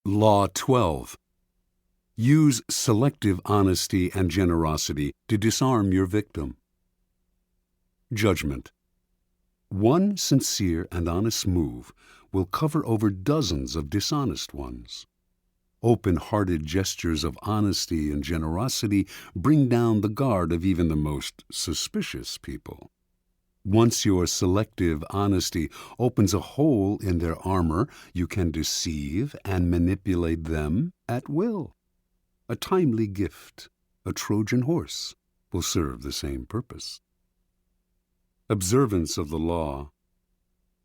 Law 12. Use selective honesty and generosity to disarm your victim. Judgment. One sincere and honest move will cover over dozens of dishonest ones. Open-hearted gestures of honesty and generosity bring down the guard of even the most suspicious people. Once your selective honesty opens a hole in their armor, you can deceive and manipulate them at will. A timely gift, a Trojan horse, will serve the same purpose. Observance of the law.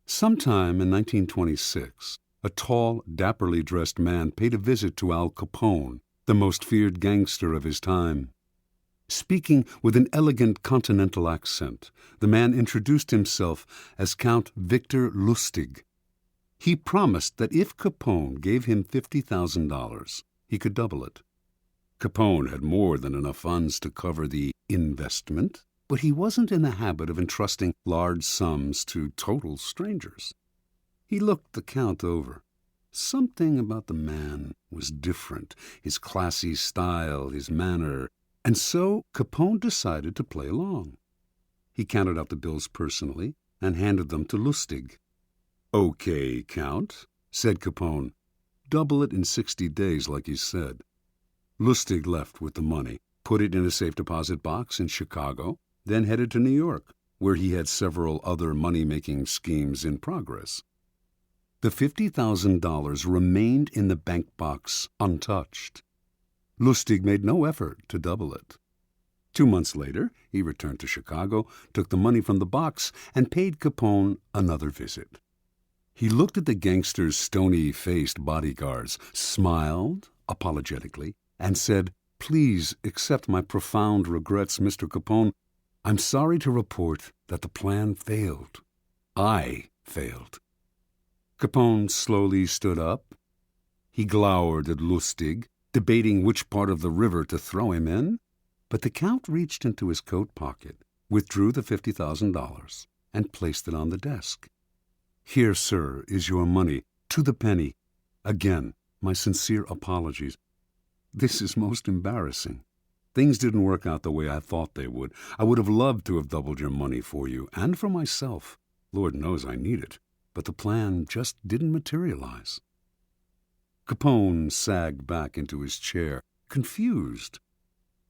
Sometime in 1926, a tall, dapperly dressed man paid a visit to Al Capone, the most feared gangster of his time. Speaking with an elegant continental accent, the man introduced himself as Count Victor Lustig. He promised that if Capone gave him $50,000, he could double it. Capone had more than enough funds to cover the investment, but he wasn't in the habit of entrusting large sums to total strangers. He looked the Count over. Something about the man was different, his classy style, his manner, and so Capone decided to play along. He counted out the bills personally and handed them to Lustig. "Okay, Count," said Capone. "Double it in 60 days like you said." Lustig left with the money, put it in a safe deposit box in Chicago, then headed to New York, where he had several other money-making schemes in progress. The $50,000 remained in the bank box untouched. Lustig made no effort to double it. 2 months later, he returned to Chicago, took the money from the box, and paid Capone another visit. He looked at the gangster's stony-faced bodyguards, smiled apologetically, and said, "Please accept my profound regrets, Mr. Capone. I'm sorry to report that the plan failed. I failed." Capone slowly stood up. He glowered at Lustig, debating which part of the river to throw him in, but the Count reached into his coat pocket, withdrew the $50,000, and placed it on the desk. "Here, sir, is your money, to the penny. Again, my sincere apologies. This is most embarrassing. Things didn't work out the way I thought they would. I would have loved to have doubled your money for you and for myself. Lord knows I need it, but the plan just didn't materialize." Capone sagged back into his chair, confused.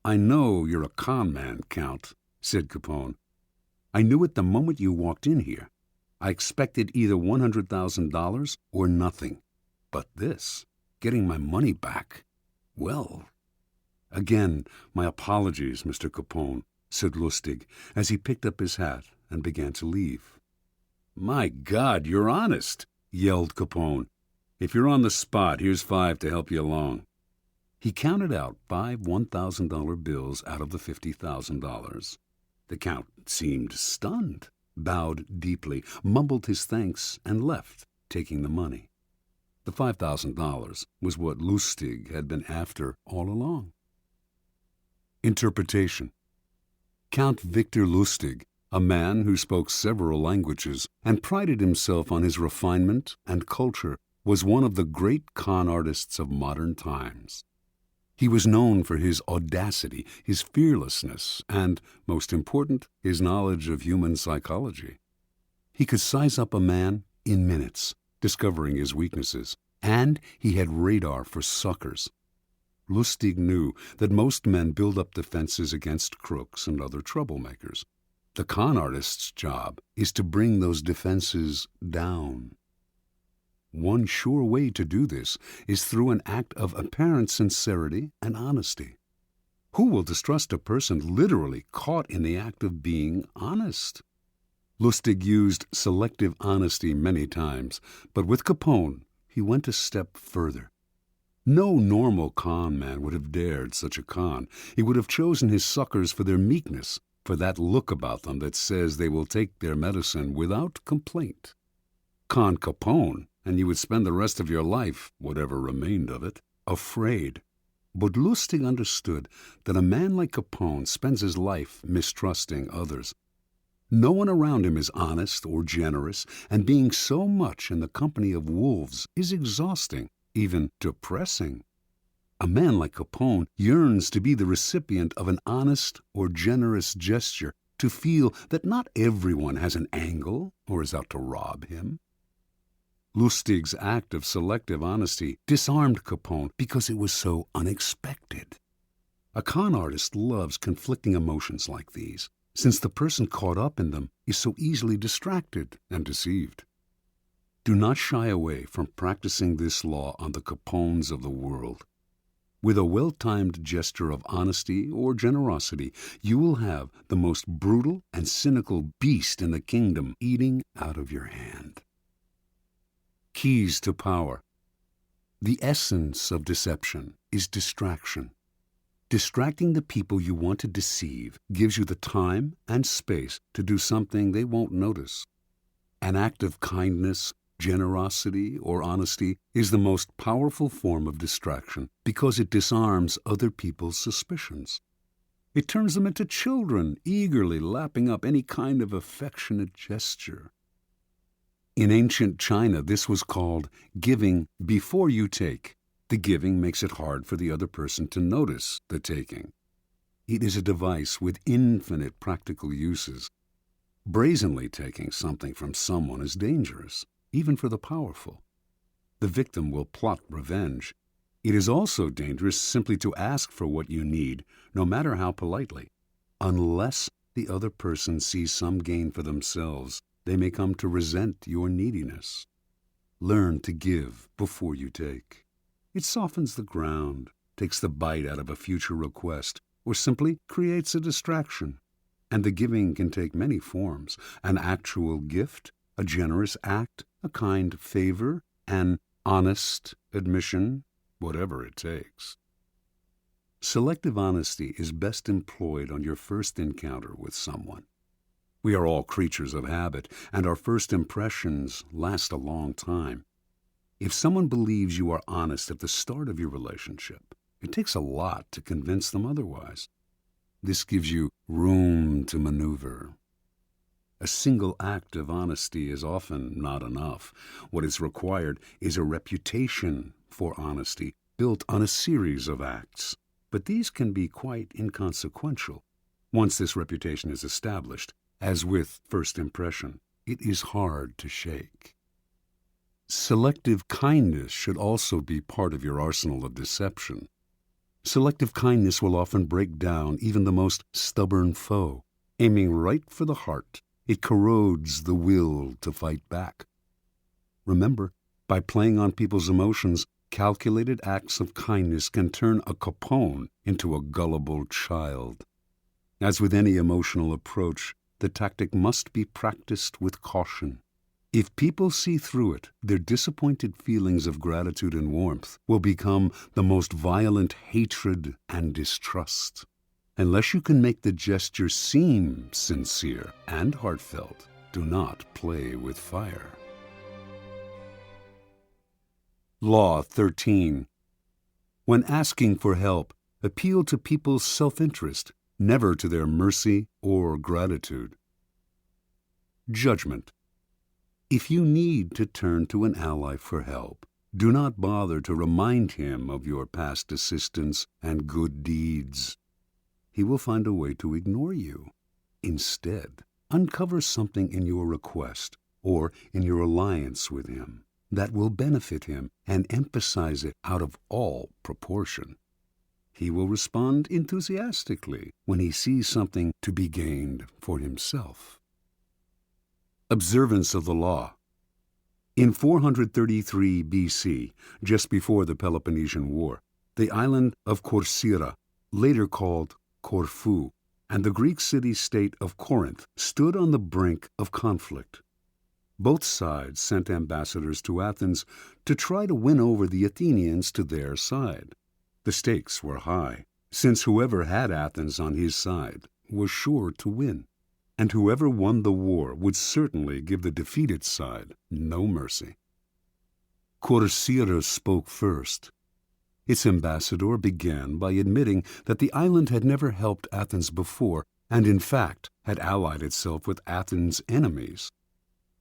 "I know you're a con man, Count," said Capone. "I knew it the moment you walked in here. I expected either $100,000 or nothing. But this, getting my money back, well... Again, my apologies, Mr. Capone," said Lustig, as he picked up his hat and began to leave. "My God, you're honest," yelled Capone. "If you're on the spot, here's 5 to help you along." He counted out 5 $1,000 bills out of the $50,000. The Count seemed stunned, bowed deeply, mumbled his thanks, and left, taking the money. The $5,000 was what Lustig had been after all along. Interpretation. Count Victor Lustig, a man who spoke several languages and prided himself on his refinement and culture, was one of the great con artists of modern times. He was known for his audacity, his fearlessness, and, most important, his knowledge of human psychology. He could size up a man in minutes, discovering his weaknesses, and he had radar for suckers. Lustig knew that most men build up defenses against crooks and other troublemakers. The con artist's job is to bring those defenses down. One sure way to do this is through an act of apparent sincerity and honesty. Who will distrust a person literally caught in the act of being honest? Lustig used selective honesty many times, but with Capone, he went a step further. No normal con man would have dared such a con. He would have chosen his suckers for their meekness, for that look about them that says they will take their medicine without complaint. Con Capone, and you would spend the rest of your life, whatever remained of it, afraid. But Lustig understood that a man like Capone spends his life mistrusting others. No one around him is honest or generous, and being so much in the company of wolves is exhausting. even depressing. A man like Capone yearns to be the recipient of an honest or generous gesture, to feel that not everyone has an angle or is out to rob him. Lustig's act of selective honesty disarmed Capone because it was so unexpected. A con artist loves conflicting emotions like these, since the person caught up in them is so easily distracted and deceived. Do not shy away from practicing this law on the Capones of the world. With a well-timed gesture of honesty or generosity, you will have the most brutal and cynical beast in the kingdom eating out of your hand. Keys to power. The essence of deception is distraction. Distracting the people you want to deceive gives you the time and space to do something they won't notice. An act of kindness, generosity, or honesty is the most powerful form of distraction because it disarms other people's suspicions. It turns them into children, eagerly lapping up any kind of affectionate gesture. In ancient China, this was called giving before you take. The giving makes it hard for the other person to notice the taking. It is a device with infinite practical uses. Brazenly taking something from someone is dangerous, even for the powerful. The victim will plot revenge. It is also dangerous simply to ask for what you need, no matter how politely. Unless the other person sees some gain for themselves, they may come to resent your neediness. Learn to give before you take. It softens the ground, takes the bite out of a future request, or simply creates a distraction. And the giving can take many forms: an actual gift, a generous act, a kind favor, an honest admission, whatever it takes. Selective honesty is best employed on your first encounter with someone. We are all creatures of habit, and our first impressions last a long time. If someone believes you are honest at the start of your relationship, it takes a lot to convince them otherwise. This gives you room to maneuver. A single act of honesty is often not enough. What is required is a reputation for honesty built on a series of acts. But these can be quite inconsequential. Once this reputation is established, as with first impression, it is hard to shake. Selective kindness should also be part of your arsenal of deception. Selective kindness will often break down even the most stubborn foe. Aiming right for the heart, it corrodes the will to fight back. Remember, by playing on people's emotions, calculated acts of kindness can turn a Capone into a gullible child. As with any emotional approach, the tactic must be practiced with caution. If people see through it, their disappointed feelings of gratitude and warmth will become the most violent hatred and distrust. Unless you can make the gesture seem sincere and heartfelt, do not play with fire. Law 13. When asking for help, appeal to people's self-interest, never to their mercy or gratitude. Judgment. If you need to turn to an ally for help, do not bother to remind him of your past assistance and good deeds. He will find a way to ignore you. Instead, uncover something in your request or in your alliance with him that will benefit him and emphasize it out of all proportion. He will respond enthusiastically when he sees something to be gained for himself. Observance of the law. In 433 BC, just before the Peloponnesian War, the island of Corcyra, later called Corfu, and the Greek city-state of Corinth stood on the brink of conflict. Both sides sent ambassadors to Athens to try to win over the Athenians to their side. The stakes were high, since whoever had Athens on his side was sure to win, and whoever won the war would certainly give the defeated side no mercy. Corcyra spoke first. Its ambassador began by admitting that the island had never helped Athens before, and in fact had allied itself with Athens' enemies.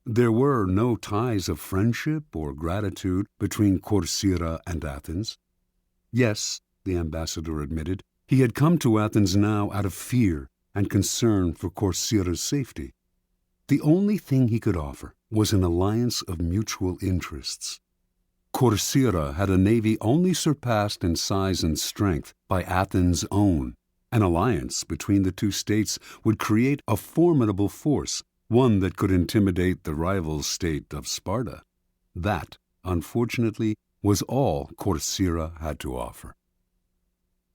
There were no ties of friendship or gratitude between Corcyra and Athens. Yes, the ambassador admitted, he had come to Athens now out of fear and concern for Corcyra's safety. The only thing he could offer was an alliance of mutual interests. Corcyra had a navy only surpassed in size and strength by Athens' own. An alliance between the two states would create a formidable force, one that could intimidate the rival state of Sparta. That, unfortunately, was all Corcyra had to offer.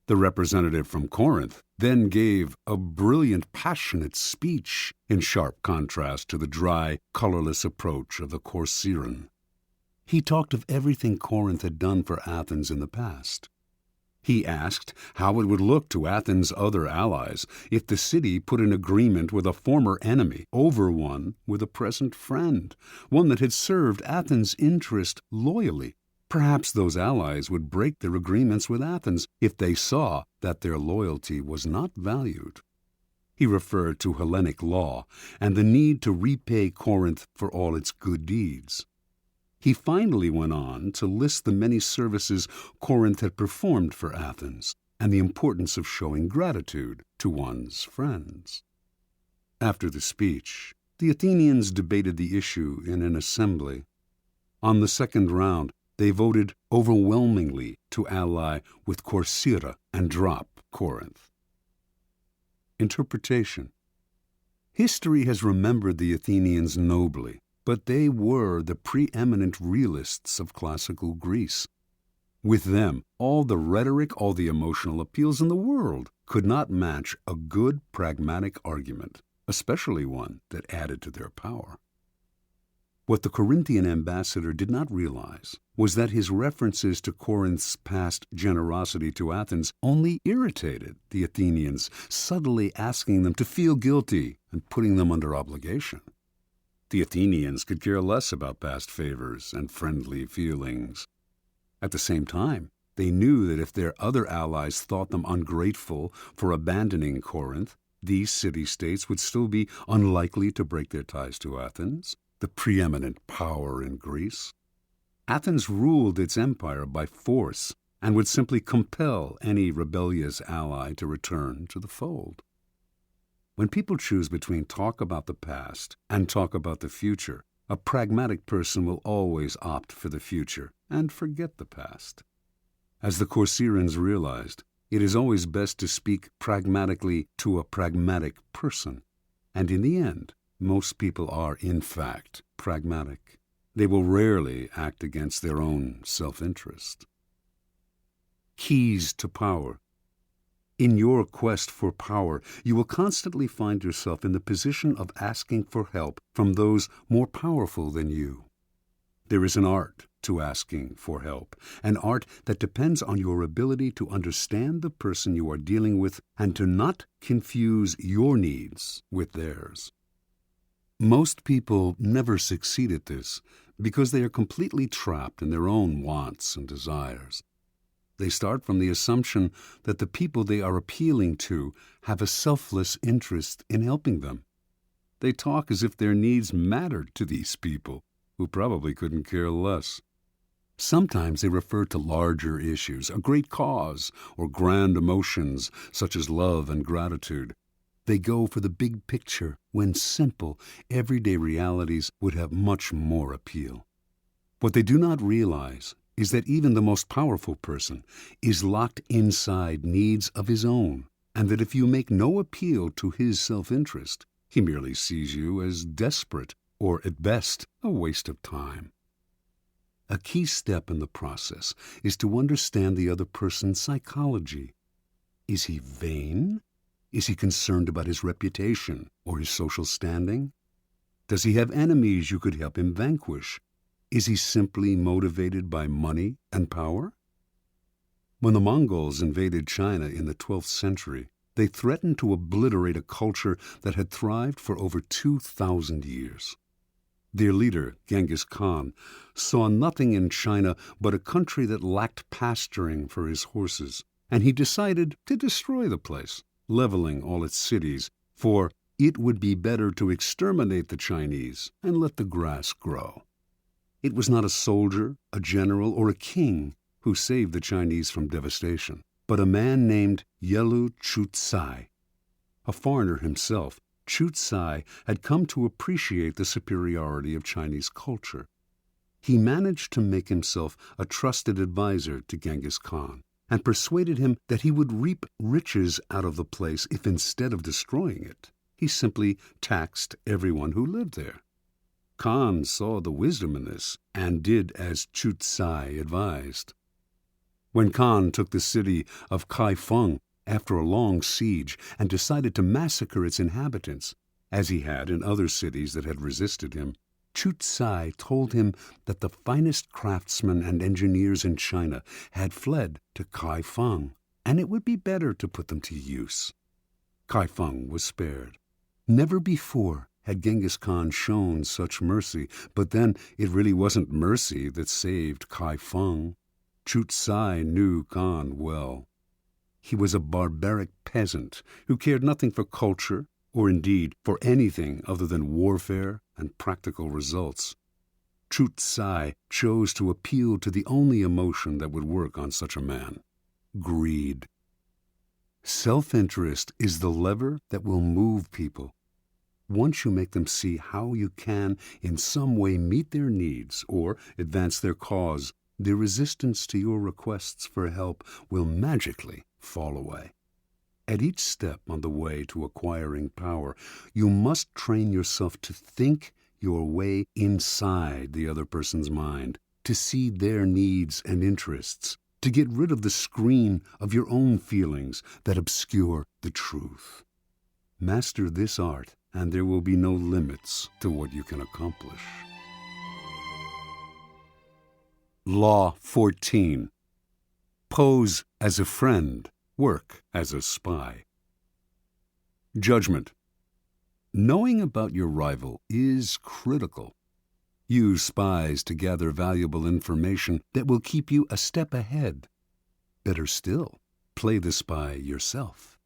The representative from Corinth then gave a brilliant, passionate speech in sharp contrast to the dry, colorless approach of the Corcyran. He talked of everything Corinth had done for Athens in the past. He asked how it would look to Athens' other allies if the city put an agreement with a former enemy over one with a present friend, one that had served Athens' interest loyally. Perhaps those allies would break their agreements with Athens if they saw that their loyalty was not valued. He referred to Hellenic law and the need to repay Corinth for all its good deeds. He finally went on to list the many services Corinth had performed for Athens and the importance of showing gratitude to one's friends. After the speech, the Athenians debated the issue in an assembly. On the second round, they voted overwhelmingly to ally with Corcyra and drop Corinth. Interpretation. History has remembered the Athenians nobly, but they were the preeminent realists of classical Greece. With them, all the rhetoric, all the emotional appeals in the world could not match a good pragmatic argument, especially one that added to their power. What the Corinthian ambassador did not realize was that his references to Corinth's past generosity to Athens only irritated the Athenians, subtly asking them to feel guilty and putting them under obligation. The Athenians could care less about past favors and friendly feelings. At the same time, they knew that if their other allies thought them ungrateful for abandoning Corinth, these city-states would still be unlikely to break their ties to Athens, the preeminent power in Greece. Athens ruled its empire by force and would simply compel any rebellious ally to return to the fold. When people choose between talk about the past and talk about the future, a pragmatic person will always opt for the future and forget the past. As the Corcyrans realized, it is always best to speak pragmatically to a pragmatic person, and in the end, most people are, in fact, pragmatic. They will rarely act against their own self-interest. Keys to power. In your quest for power, you will constantly find yourself in the position of asking for help from those more powerful than you. There is an art to asking for help, an art that depends on your ability to understand the person you are dealing with and to not confuse your needs with theirs. Most people never succeed at this because they are completely trapped in their own wants and desires. They start from the assumption that the people they are appealing to have a selfless interest in helping them. They talk as if their needs mattered to these people, who probably couldn't care less. Sometimes they refer to larger issues, a great cause, or grand emotions such as love and gratitude. They go for the big picture when simple, everyday realities would have much more appeal. What they do not realize is that even the most powerful person is locked inside needs of his own, and that if you make no appeal to his self-interest, he merely sees you as desperate or, at best, a waste of time. A key step in the process is to understand the other person's psychology. Is he vain? Is he concerned about his reputation or his social standing? Does he have enemies you could help him vanquish? Is he simply motivated by money and power? When the Mongols invaded China in the 12th century, they threatened to obliterate a culture that had thrived for over 2,000 years. Their leader, Genghis Khan, saw nothing in China but a country that lacked pasturing for his horses, and he decided to destroy the place, leveling all its cities, for it would be better to exterminate the Chinese and let the grass grow. It was not a soldier, a general, or a king who saved the Chinese from devastation, but a man named Yelu Chucai. A foreigner himself, Chucai had come to appreciate the superiority of Chinese culture. He managed to make himself a trusted advisor to Genghis Khan and persuaded him that he would reap riches out of the place if, instead of destroying it, he simply taxed everyone who lived there. Khan saw the wisdom in this and did as Chucai advised. When Khan took the city of Kaifeng after a long siege and decided to massacre its inhabitants, as he had in other cities that had resisted him, Chucai told him that the finest craftsmen and engineers in China had fled to Kaifeng, and it would be better to put them to use. Kaifeng was spared. Never before had Genghis Khan shown such mercy, but then it really wasn't mercy that saved Kaifeng. Chucai knew Khan well. He was a barbaric peasant who cared nothing for culture, or indeed for anything other than warfare and practical results. Chucai chose to appeal to the only emotion that would work on such a man: greed. Self-interest is the lever that will move people. Once you make them see how you can in some way meet their needs or advance their cause, their resistance to your requests for help will magically fall away. At each step on the way to acquiring power, you must train yourself to think your way inside the other person's mind, to see their needs and interests, to get rid of the screen of your own feelings that obscure the truth. Master this art, and there will be no limits to what you can accomplish. Law 14. Pose as a friend, work as a spy. Judgment. Knowing about your rival is critical. Use spies to gather valuable information that will keep you a step ahead. Better still, play the spy yourself.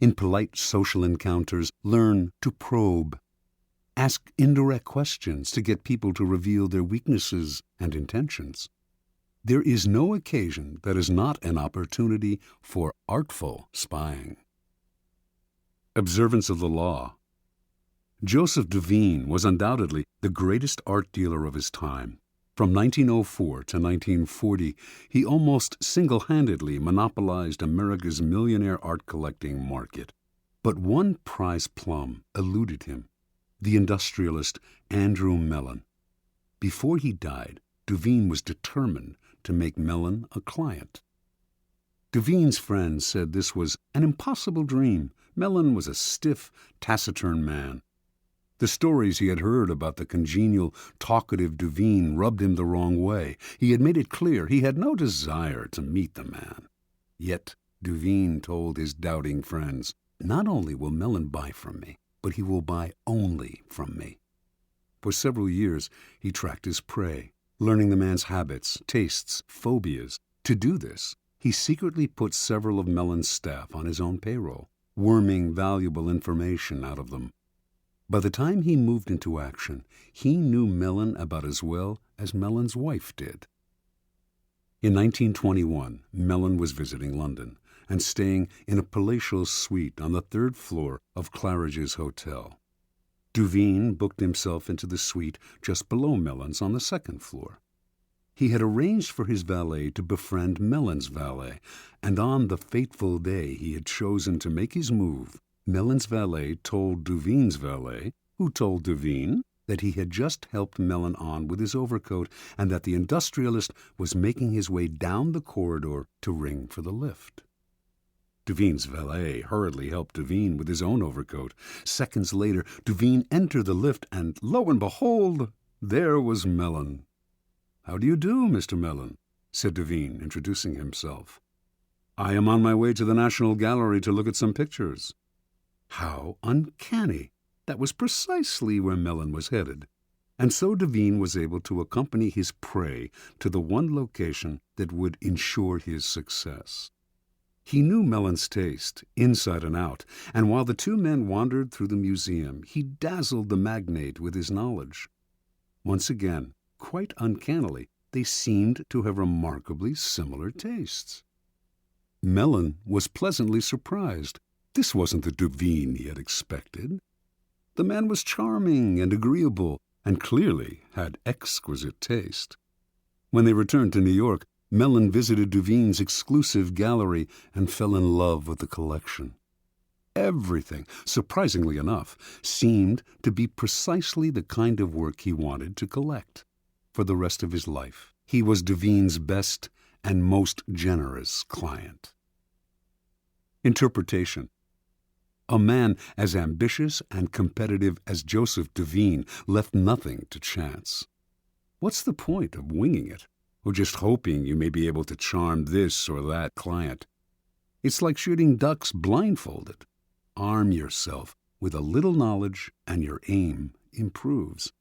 In polite social encounters, learn to probe. Ask indirect questions to get people to reveal their weaknesses and intentions. There is no occasion that is not an opportunity for artful spying. Observance of the law. Joseph Duveen was undoubtedly the greatest art dealer of his time. From 1904 to 1940, he almost single-handedly monopolized America's millionaire art collecting market. But one prize plum eluded him: the industrialist Andrew Mellon. Before he died, Duveen was determined to make Mellon a client. Duveen's friends said this was an impossible dream. Mellon was a stiff, taciturn man. The stories he had heard about the congenial, talkative Duveen rubbed him the wrong way. He had made it clear he had no desire to meet the man. Yet Duveen told his doubting friends, "Not only will Mellon buy from me, but he will buy only from me." For several years he tracked his prey, learning the man's habits, tastes, phobias. To do this, he secretly put several of Mellon's staff on his own payroll, worming valuable information out of them. By the time he moved into action, he knew Mellon about as well as Mellon's wife did. In 1921, Mellon was visiting London and staying in a palatial suite on the third floor of Claridge's Hotel. Duveen booked himself into the suite just below Mellon's on the second floor. He had arranged for his valet to befriend Mellon's valet, and on the fateful day he had chosen to make his move, Mellon's valet told Duveen's valet, who told Duveen, that he had just helped Mellon on with his overcoat and that the industrialist was making his way down the corridor to ring for the lift. Duveen's valet hurriedly helped Duveen with his own overcoat. Seconds later, Duveen entered the lift, and lo and behold, there was Mellon. "How do you do, Mr. Mellon?" said Duveen, introducing himself. "I am on my way to the National Gallery to look at some pictures." How uncanny! That was precisely where Mellon was headed. And so Duveen was able to accompany his prey to the one location that would ensure his success. He knew Mellon's taste, inside and out, and while the two men wandered through the museum, he dazzled the magnate with his knowledge. Once again, quite uncannily, they seemed to have remarkably similar tastes. Mellon was pleasantly surprised. This wasn't the Duveen he had expected. The man was charming and agreeable, and clearly had exquisite taste. When they returned to New York, Mellon visited Duveen's exclusive gallery and fell in love with the collection. Everything, surprisingly enough, seemed to be precisely the kind of work he wanted to collect. For the rest of his life, he was Duveen's best and most generous client. Interpretation. A man as ambitious and competitive as Joseph Duveen left nothing to chance. What's the point of winging it, or just hoping you may be able to charm this or that client? It's like shooting ducks blindfolded. Arm yourself with a little knowledge and your aim improves.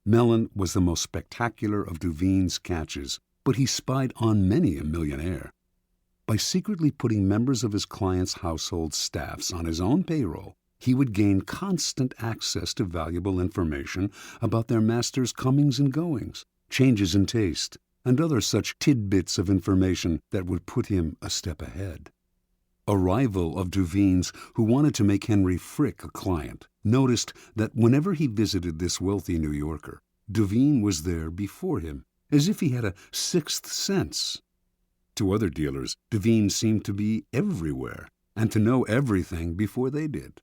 Mellon was the most spectacular of Duveen's catches, but he spied on many a millionaire. By secretly putting members of his clients' household staffs on his own payroll, he would gain constant access to valuable information about their master's comings and goings, changes in taste, and other such tidbits of information that would put him a step ahead. A rival of Duveen's, who wanted to make Henry Frick a client, noticed that whenever he visited this wealthy New Yorker, Duveen was there before him, as if he had a sixth sense. To other dealers, Duveen seemed to be everywhere, and to know everything before they did.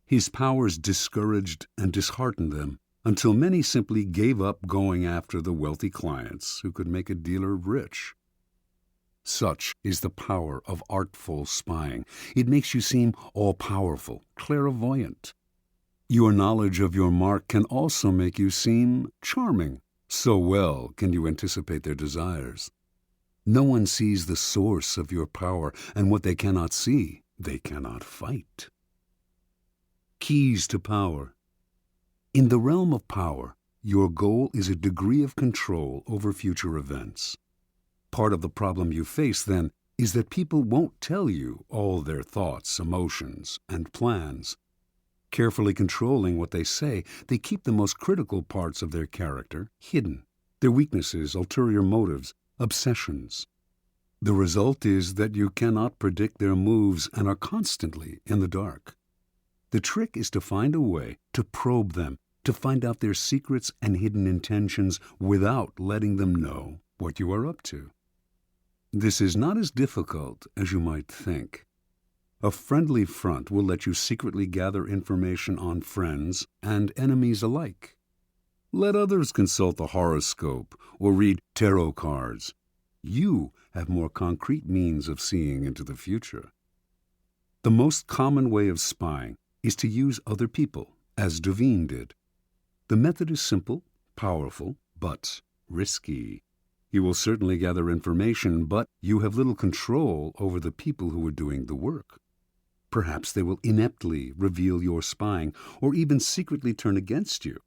His powers discouraged and disheartened them, until many simply gave up going after the wealthy clients who could make a dealer rich. Such is the power of artful spying. It makes you seem all-powerful, clairvoyant. Your knowledge of your mark can also make you seem charming. So well can you anticipate their desires. No one sees the source of your power, and what they cannot see, they cannot fight. Keys to power. In the realm of power, your goal is a degree of control over future events. Part of the problem you face, then, is that people won't tell you all their thoughts, emotions, and plans. Carefully controlling what they say, they keep the most critical parts of their character hidden, their weaknesses, ulterior motives, obsessions. The result is that you cannot predict their moves and are constantly in the dark. The trick is to find a way to probe them, to find out their secrets and hidden intentions without letting them know what you are up to. This is not as difficult as you might think. A friendly front will let you secretly gather information on friends and enemies alike. Let others consult the horoscope or read tarot cards. You have more concrete means of seeing into the future. The most common way of spying is to use other people, as Duveen did. The method is simple, powerful, but risky. You will certainly gather information, but you have little control over the people who are doing the work. Perhaps they will ineptly reveal your spying, or even secretly turn against you.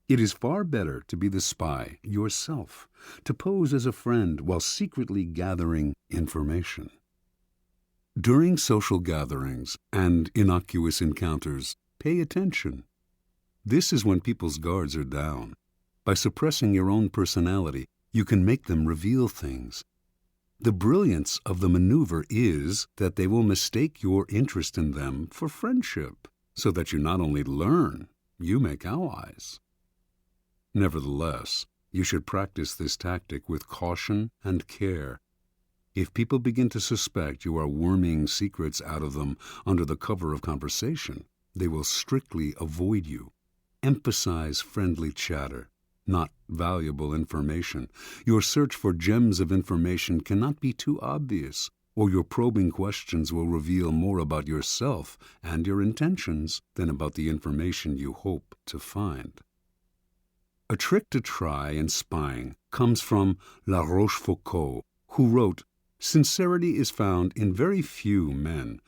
It is far better to be the spy yourself, to pose as a friend while secretly gathering information. During social gatherings and innocuous encounters, pay attention. This is when people's guards are down. By suppressing your own personality, you can make them reveal things. The brilliance of the maneuver is that they will mistake your interest in them for friendship, so that you not only learn, you make allies. Nevertheless, you should practice this tactic with caution and care. If people begin to suspect you are worming secrets out of them under the cover of conversation, they will strictly avoid you. Emphasize friendly chatter, not valuable information. Your search for gems of information cannot be too obvious, or your probing questions will reveal more about yourself and your intentions than about the information you hope to find. A trick to try in spying comes from La Rochefoucauld, who wrote, "Sincerity is found in very few men,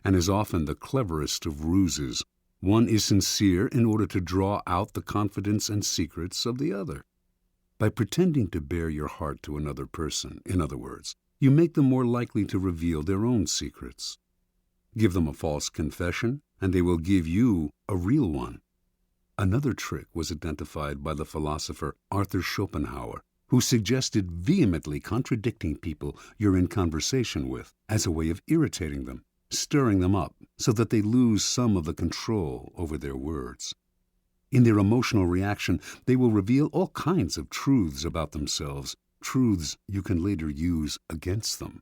and is often the cleverest of ruses. One is sincere in order to draw out the confidence and secrets of the other." By pretending to bare your heart to another person, in other words, You make them more likely to reveal their own secrets. Give them a false confession, and they will give you a real one. Another trick was identified by the philosopher Arthur Schopenhauer, who suggested vehemently contradicting people you're in conversation with as a way of irritating them, stirring them up so that they lose some of the control over their words. In their emotional reaction, they will reveal all kinds of truths about themselves, truths you can later use against them.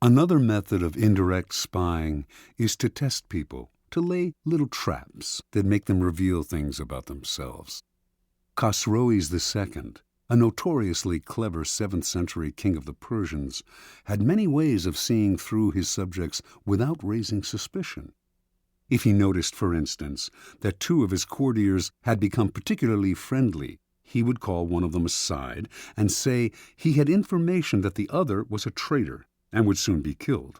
Another method of indirect spying is to test people, to lay little traps that make them reveal things about themselves. Khosroes II, a notoriously clever 7th century king of the Persians, had many ways of seeing through his subjects without raising suspicion. If he noticed, for instance, that 2 of his courtiers had become particularly friendly, he would call one of them aside and say he had information that the other was a traitor and would soon be killed.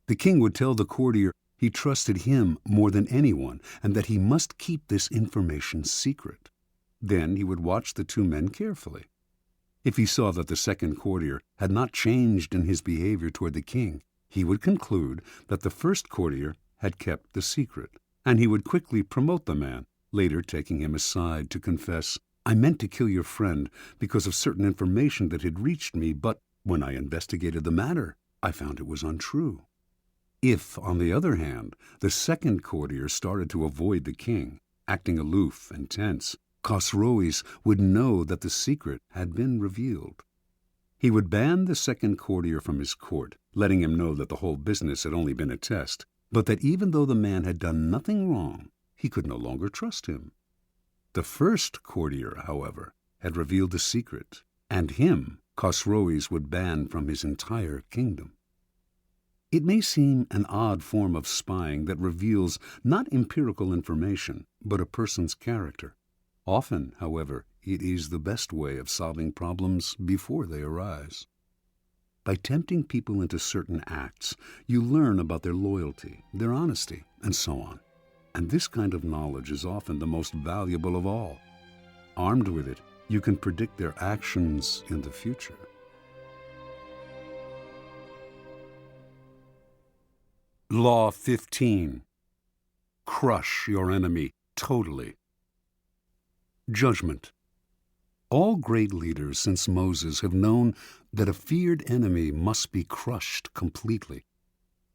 The king would tell the courtier he trusted him more than anyone and that he must keep this information secret. Then he would watch the 2 men carefully. If he saw that the second courtier had not changed in his behavior toward the king, he would conclude that the first courtier had kept the secret, and he would quickly promote the man, later taking him aside to confess, "I meant to kill your friend because of certain information that had reached me, but when I investigated the matter, I found it was untrue." If, on the other hand, the second courtier started to avoid the king, acting aloof and tense, Khosroes would know that the secret had been revealed. He would ban the second courtier from his court, letting him know that the whole business had only been a test, but that even though the man had done nothing wrong, he could no longer trust him. The first courtier, however, had revealed the secret, and him Khosroes would ban from his entire kingdom. It may seem an odd form of spying that reveals not empirical information, but a person's character. Often, however, it is the best way of solving problems before they arise. By tempting people into certain acts, you learn about their loyalty, their honesty, and so on. And this kind of knowledge is often the most valuable of all. Armed with it, you can predict their actions in the future. Law 15. Crush your enemy totally. Judgment. All great leaders since Moses have known that a feared enemy must be crushed completely.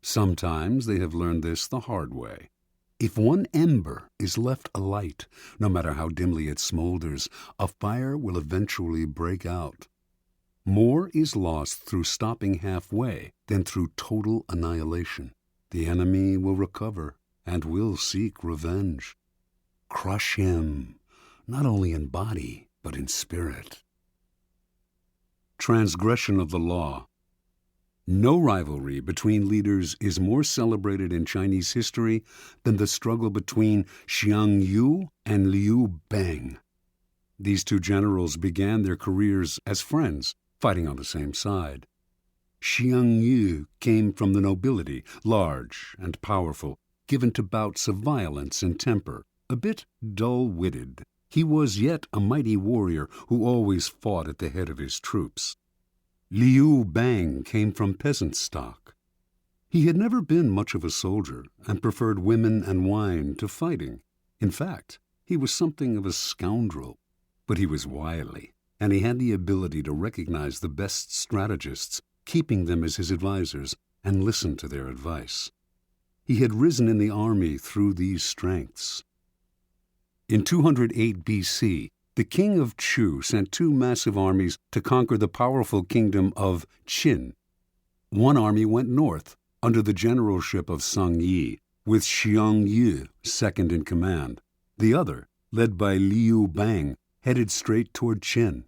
Sometimes they have learned this the hard way. If one ember is left alight, no matter how dimly it smolders, a fire will eventually break out. More is lost through stopping halfway than through total annihilation. The enemy will recover and will seek revenge. Crush him, not only in body, but in spirit. Transgression of the law. No rivalry between leaders is more celebrated in Chinese history than the struggle between Xiang Yu and Liu Bang. These 2 generals began their careers as friends, fighting on the same side. Xiang Yu came from the nobility, large and powerful, given to bouts of violence and temper, a bit dull-witted. He was yet a mighty warrior who always fought at the head of his troops. Liu Bang came from peasant stock. He had never been much of a soldier and preferred women and wine to fighting. In fact, he was something of a scoundrel, but he was wily, and he had the ability to recognize the best strategists, keeping them as his advisors, and listen to their advice. He had risen in the army through these strengths. In 208 BC, the king of Chu sent 2 massive armies to conquer the powerful kingdom of Qin. One army went north, under the generalship of Sung Yi, with Xiang Yu second in command. The other, led by Liu Bang, headed straight toward Qin.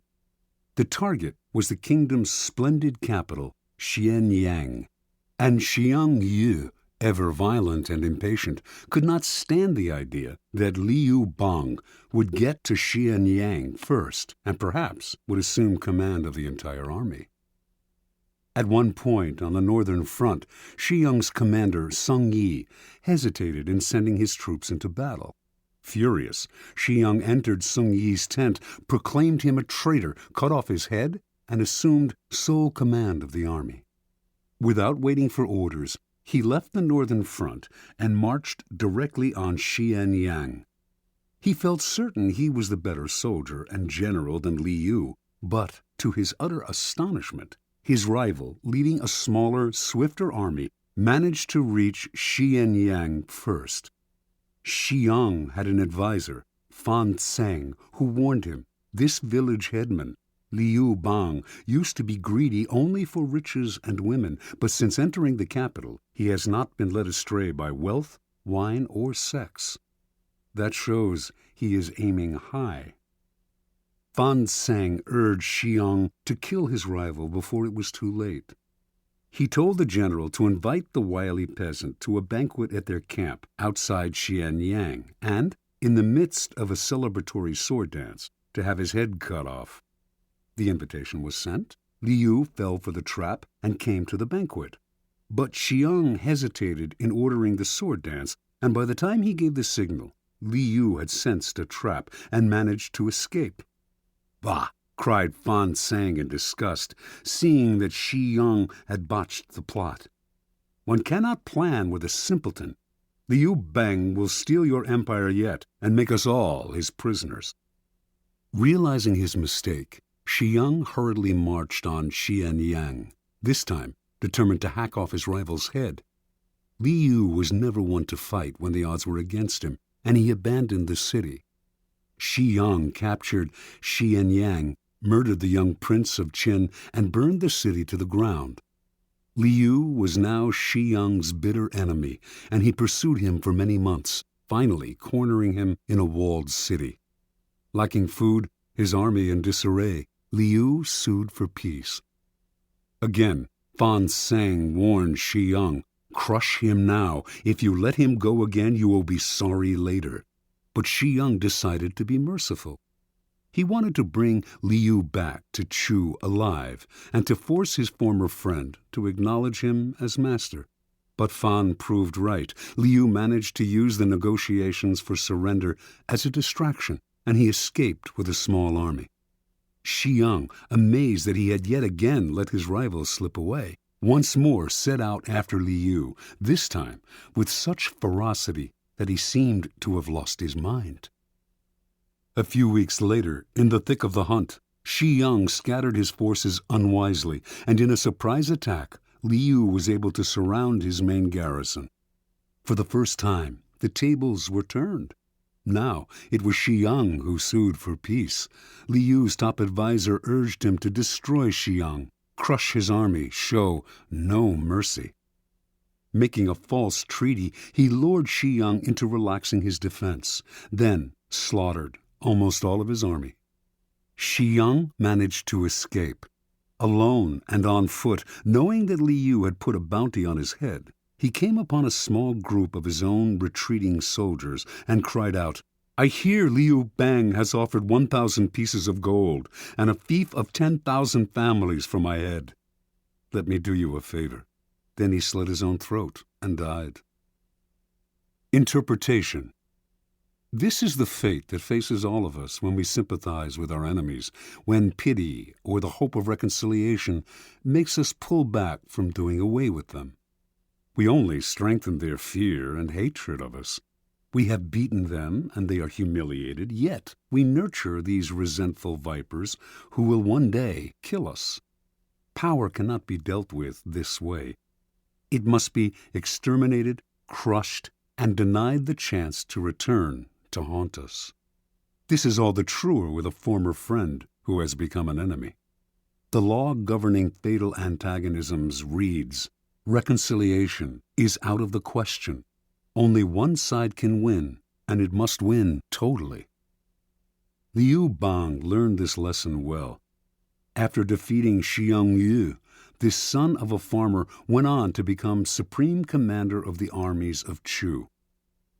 The target was the kingdom's splendid capital, Xianyang, and Xiang Yu, ever violent and impatient, could not stand the idea that Liu Bang would get to Xianyang first and perhaps would assume command of the entire army. At one point on the northern front, Xiang's commander, Sung Yi, hesitated in sending his troops into battle. Furious, Xiang entered Sung Yi's tent, proclaimed him a traitor, cut off his head, and assumed sole command of the army. Without waiting for orders, he left the northern front and marched directly on Xianyang. He felt certain he was the better soldier and general than Li Yu, but, to his utter astonishment, his rival, leading a smaller, swifter army, managed to reach Xianyang first. Xiang had an advisor, Fan Tseng, who warned him, this village headman, Liu Bang, used to be greedy only for riches and women, but since entering the capital, he has not been led astray by wealth, wine, or sex. That shows he is aiming high. Fan Tseng urged Xiang to kill his rival before it was too late. He told the general to invite the wily peasant to a banquet at their camp outside Xianyang and, in the midst of a celebratory sword dance, to have his head cut off. The invitation was sent. Liu fell for the trap and came to the banquet. But Xiang hesitated in ordering the sword dance, and by the time he gave the signal, Liu had sensed a trap and managed to escape. "Bah!" cried Fan Tseng in disgust, seeing that Xiang had botched the plot. "One cannot plan with a simpleton. Liu Bang will steal your empire yet and make us all his prisoners." Realizing his mistake, Xiang hurriedly marched on Xianyang, this time determined to hack off his rival's head. Liu was never one to fight when the odds were against him, and he abandoned the city. Xiang captured Xianyang, murdered the young prince of Qin, and burned the city to the ground. Liu was now Xiang's bitter enemy, and he pursued him for many months, finally cornering him in a walled city. Lacking food, his army in disarray, Liu sued for peace. Again, Fan Tseng warned Xiang, "Crush him now. If you let him go again, you will be sorry later." But Xiang decided to be merciful. He wanted to bring Liu back to Chu alive and to force his former friend to acknowledge him as master. But Fan proved right. Liu managed to use the negotiations for surrender as a distraction, and he escaped with a small army. Xiang, amazed that he had yet again let his rival slip away, once more set out after Liu, this time with such ferocity that he seemed to have lost his mind. A few weeks later, in the thick of the hunt, Xiang scattered his forces unwisely, and in a surprise attack, Liu was able to surround his main garrison. For the first time, the tables were turned. Now it was Xiang who sued for peace. Liu's top advisor urged him to destroy Xiang, crush his army, show no mercy. Making a false treaty, he lured Xiang into relaxing his defense, then slaughtered almost all of his army. Xiang managed to escape. Alone and on foot, knowing that Liu had put a bounty on his head, he came upon a small group of his own retreating soldiers and cried out, "I hear Liu Bang has offered 1,000 pieces of gold and a fief of 10,000 families for my head. Let me do you a favor." Then he slit his own throat and died. Interpretation. This is the fate that faces all of us when we sympathize with our enemies, when pity or the hope of reconciliation makes us pull back from doing away with them. We only strengthen their fear and hatred of us. We have beaten them and they are humiliated, yet we nurture these resentful vipers who will one day kill us. Power cannot be dealt with this way. It must be exterminated, crushed, and denied the chance to return to haunt us. This is all the truer with a former friend who has become an enemy. The law governing fatal antagonisms reads, "Reconciliation is out of the question. Only one side can win, and it must win totally." Liu Bang learned this lesson well. After defeating Xiang Yu, this son of a farmer went on to become supreme commander of the armies of Chu.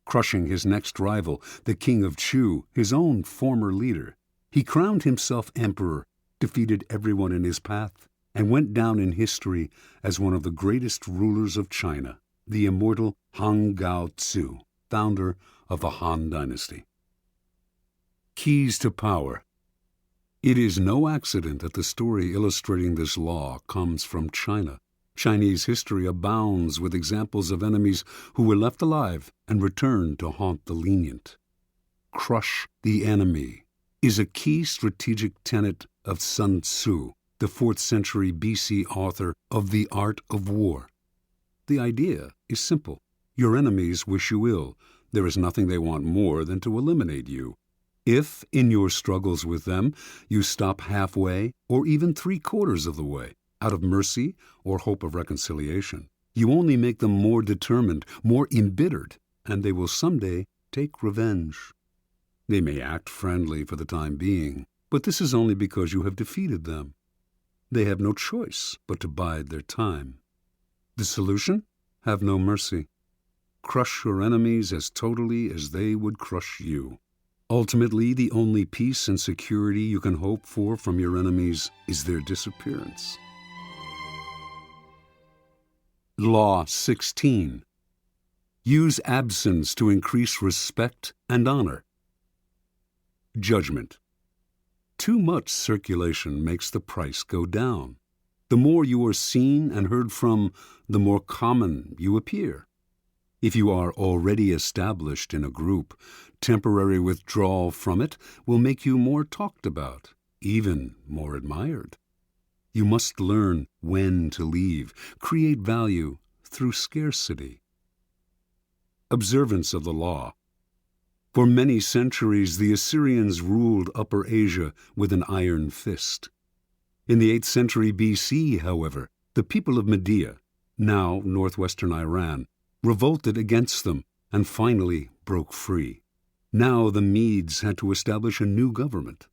Crushing his next rival, the king of Chu, his own former leader, he crowned himself emperor, defeated everyone in his path, and went down in history as one of the greatest rulers of China, the immortal Han Gao-tzu, founder of the Han Dynasty. Keys to power. It is no accident that the story illustrating this law comes from China. Chinese history abounds with examples of enemies who were left alive and returned to haunt the lenient. Crush the enemy is a key strategic tenet of Sun Tzu, the 4th century BC author of The Art of War. The idea is simple. Your enemies wish you ill. There is nothing they want more than to eliminate you. If, in your struggles with them, you stop halfway or even 3/4 of the way, out of mercy or hope of reconciliation, you only make them more determined, more embittered, and they will someday take revenge. They may act friendly for the time being, but this is only because you have defeated them. They have no choice but to bide their time. The solution? Have no mercy. Crush your enemies as totally as they would crush you. Ultimately, the only peace and security you can hope for from your enemies is their disappearance. Law 16. Use absence to increase respect and honor. Judgment. Too much circulation makes the price go down. The more you are seen and heard from, the more common you appear. If you are already established in a group, temporary withdrawal from it will make you more talked about, even more admired. You must learn when to leave, create value through scarcity. Observance of the law. For many centuries, the Assyrians ruled Upper Asia with an iron fist. In the 8th century BC, however, the people of Media, now northwestern Iran, revolted against them and finally broke free. Now the Medes had to establish a new government.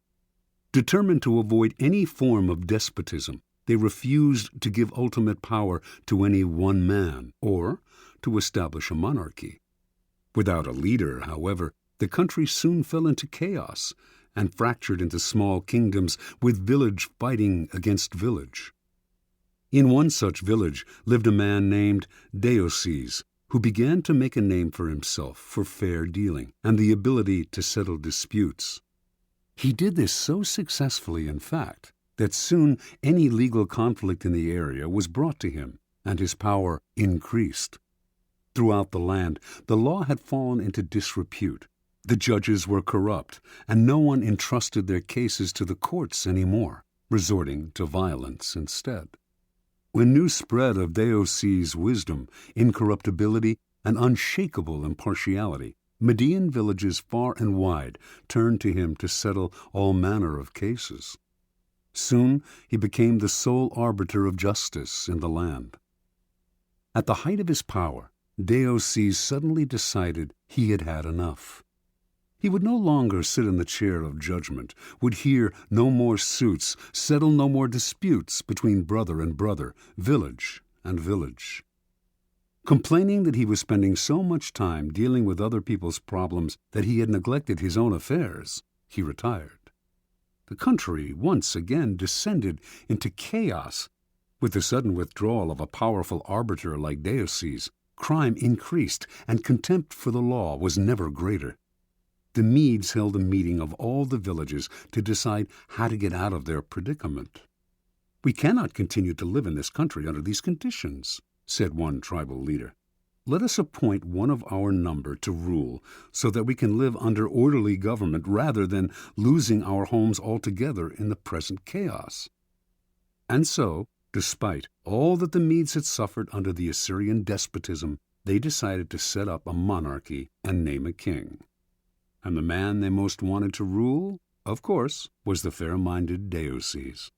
Determined to avoid any form of despotism, they refused to give ultimate power to any one man or to establish a monarchy. Without a leader, however, the country soon fell into chaos and fractured into small kingdoms with village fighting against village. In one such village lived a man named Deioces, who began to make a name for himself for fair dealing and the ability to settle disputes. He did this so successfully, in fact, that soon any legal conflict in the area was brought to him, and his power increased. Throughout the land, the law had fallen into disrepute. The judges were corrupt, and no one entrusted their cases to the courts anymore, resorting to violence instead. When news spread of Deioces' wisdom, incorruptibility, and unshakable impartiality, Median villages far and wide turned to him to settle all manner of cases. Soon he became the sole arbiter of justice in the land. At the height of his power, Deioces suddenly decided he had had enough. He would no longer sit in the chair of judgment, would hear no more suits, settle no more disputes between brother and brother, village and village. Complaining that he was spending so much time dealing with other people's problems that he had neglected his own affairs, he retired. The country once again descended into chaos. With the sudden withdrawal of a powerful arbiter like Deioces, crime increased, and contempt for the law was never greater. The Medes held a meeting of all the villages to decide how to get out of their predicament. "We cannot continue to live in this country under these conditions," said one tribal leader. "Let us appoint one of our number to rule so that we can live under orderly government rather than losing our homes altogether in the present chaos." And so, despite all that the Medes had suffered under the Assyrian despotism, they decided to set up a monarchy and name a king. And the man they most wanted to rule, of course, was the fair-minded Deioces.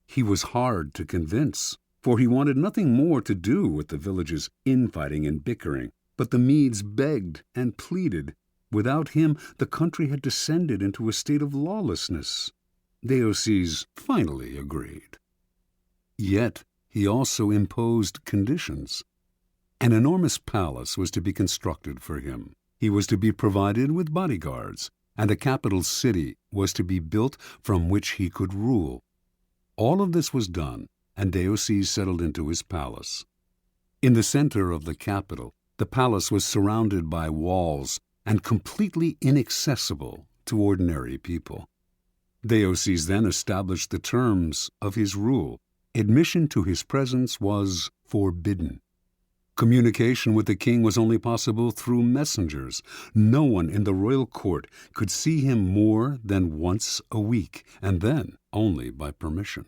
He was hard to convince, for he wanted nothing more to do with the village's infighting and bickering. But the Medes begged and pleaded. Without him, the country had descended into a state of lawlessness. Deioces finally agreed. Yet he also imposed conditions. An enormous palace was to be constructed for him. He was to be provided with bodyguards, and a capital city was to be built from which he could rule. All of this was done, and Deioces settled into his palace. In the center of the capital, the palace was surrounded by walls and completely inaccessible to ordinary people. Deioces then established the terms of his rule. Admission to his presence was forbidden. Communication with the king was only possible through messengers. No one in the royal court could see him more than once a week, and then only by permission.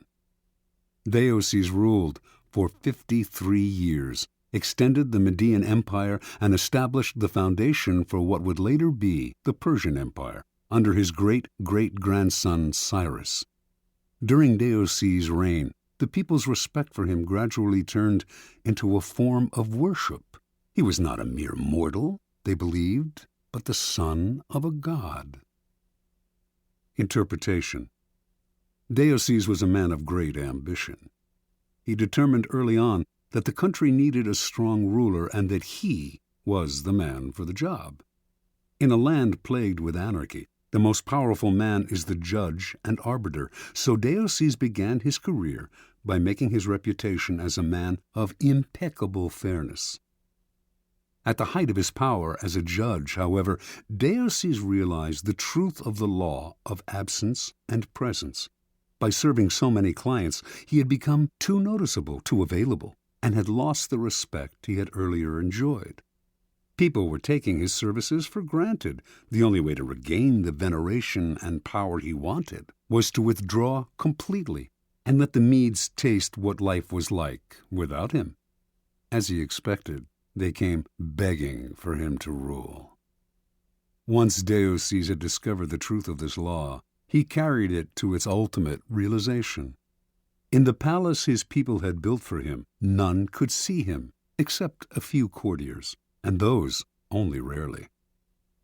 Deioces ruled for 53 years, extended the Median Empire, and established the foundation for what would later be the Persian Empire, under his great-great-grandson Cyrus. During Deioces' reign, the people's respect for him gradually turned into a form of worship. He was not a mere mortal, they believed, but the son of a god. Interpretation. Deioces was a man of great ambition. He determined early on that the country needed a strong ruler and that he was the man for the job. In a land plagued with anarchy, the most powerful man is the judge and arbiter, so Deioces began his career by making his reputation as a man of impeccable fairness. At the height of his power as a judge, however, Deioces realized the truth of the law of absence and presence. By serving so many clients, he had become too noticeable, too available, and had lost the respect he had earlier enjoyed. People were taking his services for granted. The only way to regain the veneration and power he wanted was to withdraw completely and let the Medes taste what life was like without him. As he expected, they came begging for him to rule. Once Deioces had discovered the truth of this law, he carried it to its ultimate realization. In the palace his people had built for him, none could see him except a few courtiers, and those only rarely.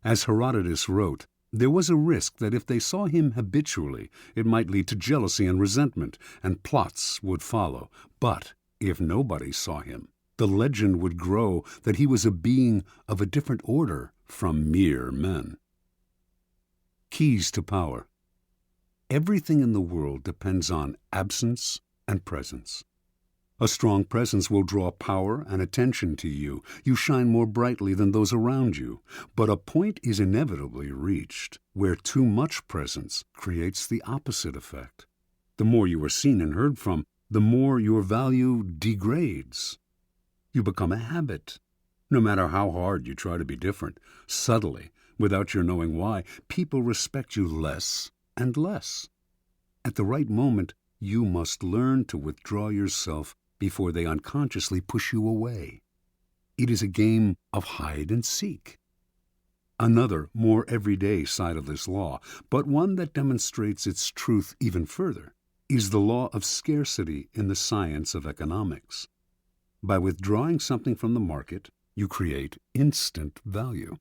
As Herodotus wrote, there was a risk that if they saw him habitually, it might lead to jealousy and resentment, and plots would follow. But if nobody saw him, the legend would grow that he was a being of a different order from mere men. Keys to power. Everything in the world depends on absence and presence. A strong presence will draw power and attention to you. You shine more brightly than those around you. But a point is inevitably reached where too much presence creates the opposite effect. The more you are seen and heard from, the more your value degrades. You become a habit. No matter how hard you try to be different, subtly, without your knowing why, people respect you less and less. At the right moment, you must learn to withdraw yourself before they unconsciously push you away. It is a game of hide and seek. Another, more everyday side of this law, but one that demonstrates its truth even further, is the law of scarcity in the science of economics. By withdrawing something from the market, you create instant value.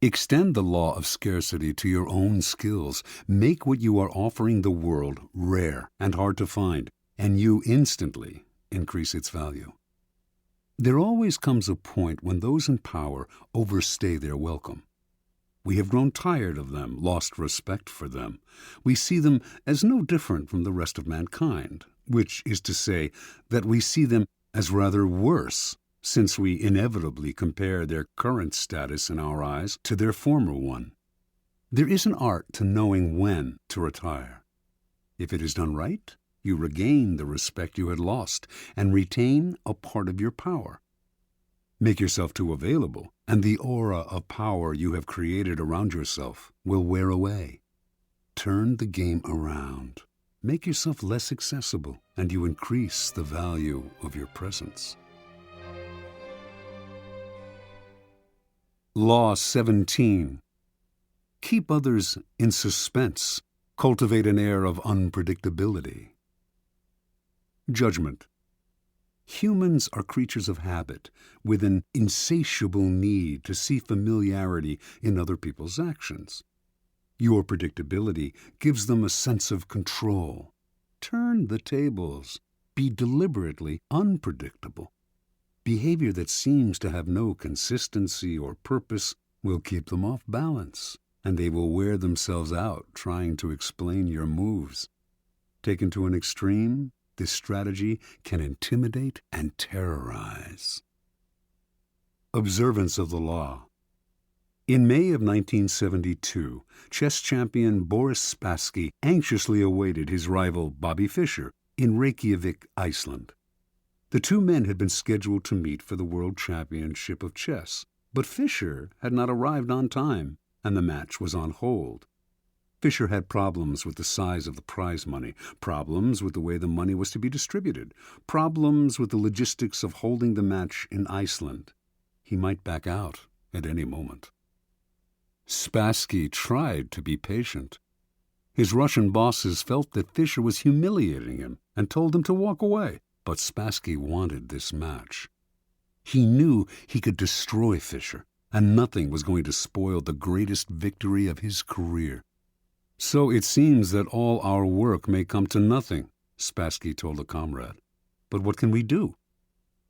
Extend the law of scarcity to your own skills. Make what you are offering the world rare and hard to find, and you instantly increase its value. There always comes a point when those in power overstay their welcome. We have grown tired of them, lost respect for them. We see them as no different from the rest of mankind, which is to say that we see them as rather worse, since we inevitably compare their current status in our eyes to their former one. There is an art to knowing when to retire. If it is done right, you regain the respect you had lost and retain a part of your power. Make yourself too available, and the aura of power you have created around yourself will wear away. Turn the game around. Make yourself less accessible, and you increase the value of your presence. Law 17. Keep others in suspense. Cultivate an air of unpredictability. Judgment. Humans are creatures of habit, with an insatiable need to see familiarity in other people's actions. Your predictability gives them a sense of control. Turn the tables. Be deliberately unpredictable. Behavior that seems to have no consistency or purpose will keep them off balance, and they will wear themselves out trying to explain your moves. Taken to an extreme, this strategy can intimidate and terrorize. Observance of the law. In May of 1972, chess champion Boris Spassky anxiously awaited his rival Bobby Fischer in Reykjavik, Iceland. The two men had been scheduled to meet for the World Championship of Chess, but Fischer had not arrived on time, and the match was on hold. Fischer had problems with the size of the prize money, problems with the way the money was to be distributed, problems with the logistics of holding the match in Iceland. He might back out at any moment. Spassky tried to be patient. His Russian bosses felt that Fischer was humiliating him and told him to walk away, but Spassky wanted this match. He knew he could destroy Fischer, and nothing was going to spoil the greatest victory of his career. "So it seems that all our work may come to nothing," Spassky told a comrade. "But what can we do?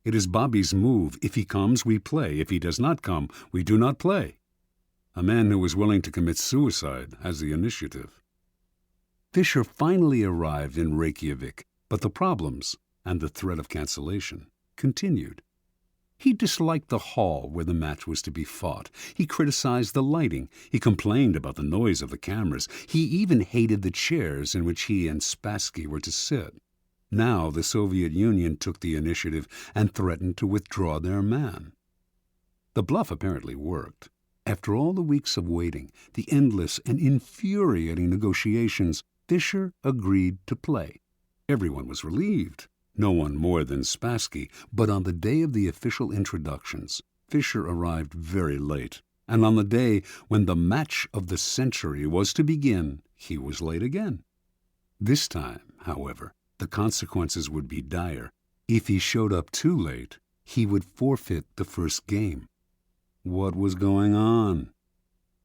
It is Bobby's move. If he comes, we play. If he does not come, we do not play. A man who is willing to commit suicide has the initiative." Fischer finally arrived in Reykjavik, but the problems and the threat of cancellation continued. He disliked the hall where the match was to be fought. He criticized the lighting. He complained about the noise of the cameras. He even hated the chairs in which he and Spassky were to sit. Now the Soviet Union took the initiative and threatened to withdraw their man. The bluff apparently worked. After all the weeks of waiting, the endless and infuriating negotiations, Fischer agreed to play. Everyone was relieved. No one more than Spassky, but on the day of the official introductions, Fischer arrived very late, and on the day when the match of the century was to begin, he was late again. This time, however, the consequences would be dire. If he showed up too late, he would forfeit the first game. What was going on?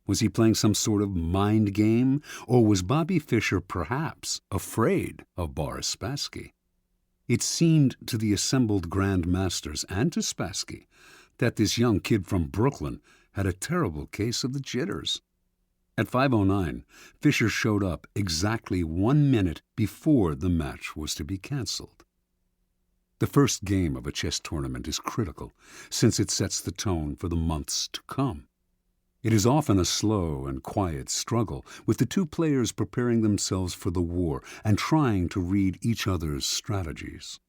Was he playing some sort of mind game, or was Bobby Fischer perhaps afraid of Boris Spassky? It seemed to the assembled Grand Masters and to Spassky that this young kid from Brooklyn had a terrible case of the jitters. At 5:09, Fischer showed up exactly 1 minute before the match was to be canceled. The first game of a chess tournament is critical, since it sets the tone for the months to come. It is often a slow and quiet struggle, with the two players preparing themselves for the war and trying to read each other's strategies.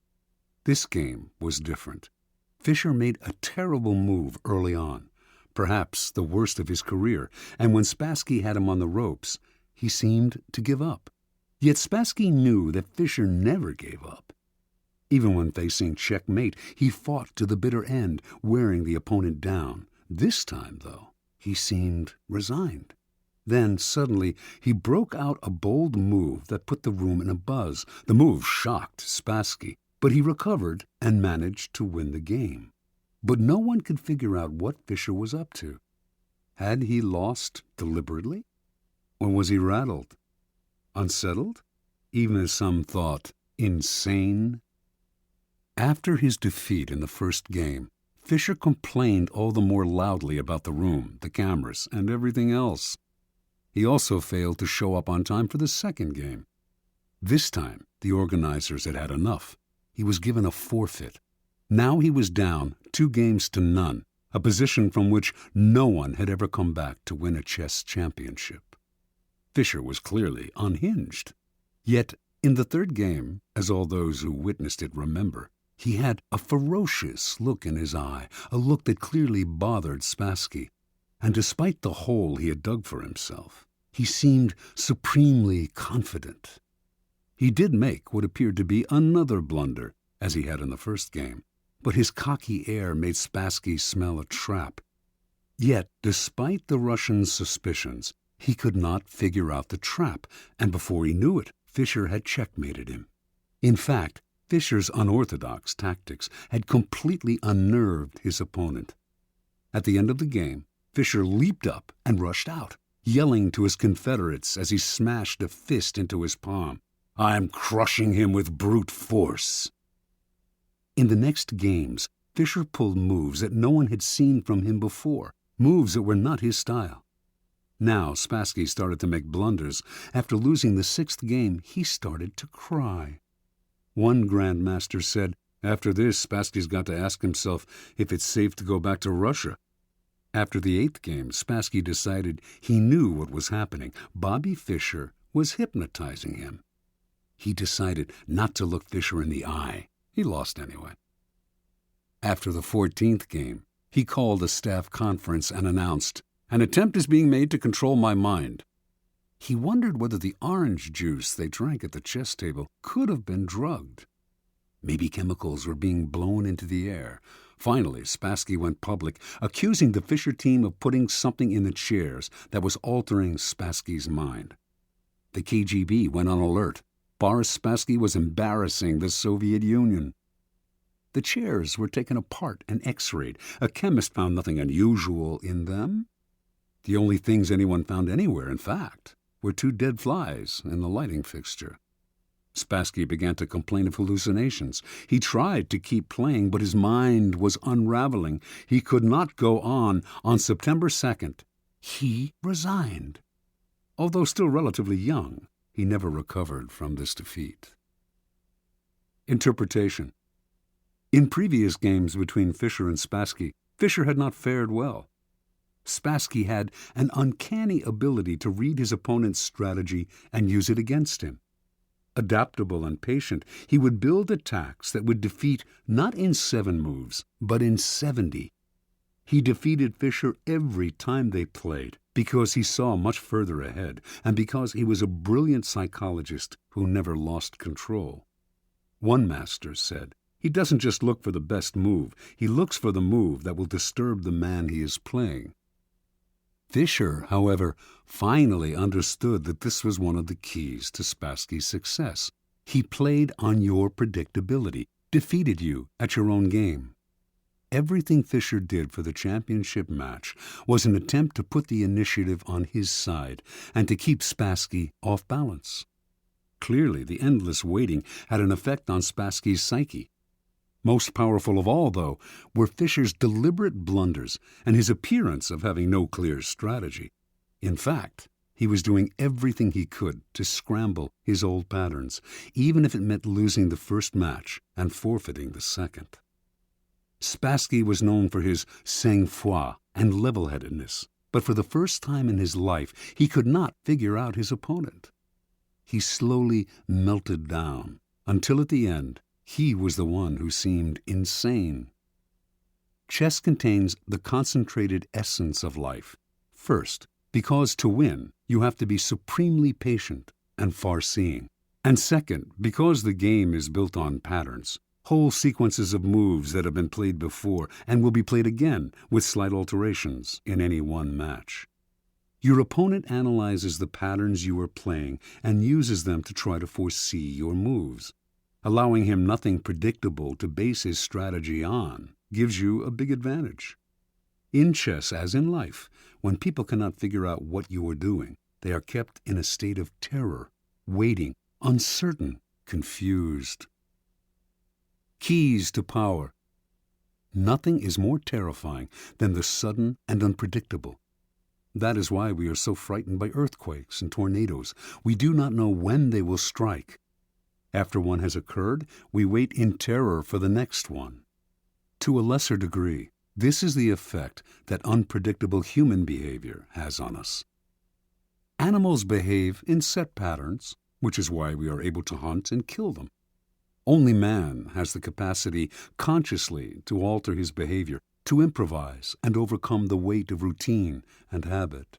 This game was different. Fischer made a terrible move early on, perhaps the worst of his career, and when Spassky had him on the ropes, he seemed to give up. Yet Spassky knew that Fischer never gave up. Even when facing checkmate, he fought to the bitter end, wearing the opponent down. This time, though, he seemed resigned. Then, suddenly, he broke out a bold move that put the room in a buzz. The move shocked Spassky, but he recovered and managed to win the game. But no one could figure out what Fischer was up to. Had he lost deliberately? Or was he rattled? Unsettled? Even as some thought, insane? After his defeat in the first game, Fischer complained all the more loudly about the room, the cameras, and everything else. He also failed to show up on time for the second game. This time, the organizers had had enough. He was given a forfeit. Now he was down 2-0, a position from which no one had ever come back to win a chess championship. Fischer was clearly unhinged. Yet, in the third game, as all those who witnessed it remember, he had a ferocious look in his eye, a look that clearly bothered Spassky. And despite the hole he had dug for himself, he seemed supremely confident. He did make what appeared to be another blunder, as he had in the first game, but his cocky air made Spassky smell a trap. Yet, despite the Russian's suspicions, he could not figure out the trap, and before he knew it, Fischer had checkmated him. In fact, Fischer's unorthodox tactics had completely unnerved his opponent. At the end of the game, Fischer leaped up and rushed out, yelling to his confederates as he smashed a fist into his palm, "I'm crushing him with brute force." In the next games, Fischer pulled moves that no one had seen from him before, moves that were not his style. Now Spassky started to make blunders. After losing the sixth game, he started to cry. One grandmaster said, "After this, Spassky's got to ask himself if it's safe to go back to Russia." After the 8th game, Spassky decided he knew what was happening. Bobby Fischer was hypnotizing him. He decided not to look Fischer in the eye. He lost anyway. After the 14th game, he called a staff conference and announced, "An attempt is being made to control my mind." He wondered whether the orange juice they drank at the chess table could have been drugged. Maybe chemicals were being blown into the air. Finally, Spassky went public, accusing the Fischer team of putting something in the chairs that was altering Spassky's mind. The KGB went on alert. Boris Spassky was embarrassing the Soviet Union. The chairs were taken apart and x-rayed. A chemist found nothing unusual in them. The only things anyone found anywhere, in fact, were 2 dead flies in the lighting fixture. Spassky began to complain of hallucinations. He tried to keep playing, but his mind was unraveling. He could not go on. On September 2nd, he resigned. Although still relatively young, he never recovered from this defeat. Interpretation. In previous games between Fischer and Spassky, Fischer had not fared well. Spassky had an uncanny ability to read his opponent's strategy and use it against him. Adaptable and patient, he would build attacks that would defeat not in 7 moves, but in 70. He defeated Fischer every time they played because he saw much further ahead and because he was a brilliant psychologist who never lost control. One master said, "He doesn't just look for the best move, he looks for the move that will disturb the man he is playing." Fischer, however, finally understood that this was one of the keys to Spassky's success. He played on your predictability, defeated you at your own game. Everything Fischer did for the championship match was an attempt to put the initiative on his side and to keep Spassky off balance. Clearly, the endless waiting had an effect on Spassky's psyche. Most powerful of all, though, were Fischer's deliberate blunders and his appearance of having no clear strategy. In fact, he was doing everything he could to scramble his old patterns, even if it meant losing the first match and forfeiting the second. Spassky was known for his sang-froid and level-headedness, but for the first time in his life, he could not figure out his opponent. He slowly melted down, until at the end, he was the one who seemed insane. Chess contains the concentrated essence of life. First, because to win, you have to be supremely patient and far-seeing. And second, because the game is built on patterns, whole sequences of moves that have been played before and will be played again with slight alterations in any one match. Your opponent analyzes the patterns you are playing and uses them to try to foresee your moves. Allowing him nothing predictable to base his strategy on gives you a big advantage. In chess, as in life, when people cannot figure out what you are doing, they are kept in a state of terror, waiting, uncertain, confused. Keys to power. Nothing is more terrifying than the sudden and unpredictable. That is why we are so frightened by earthquakes and tornadoes. We do not know when they will strike. After one has occurred, we wait in terror for the next one. To a lesser degree, this is the effect that unpredictable human behavior has on us. Animals behave in set patterns, which is why we are able to hunt and kill them. Only man has the capacity consciously to alter his behavior, to improvise and overcome the weight of routine and habit.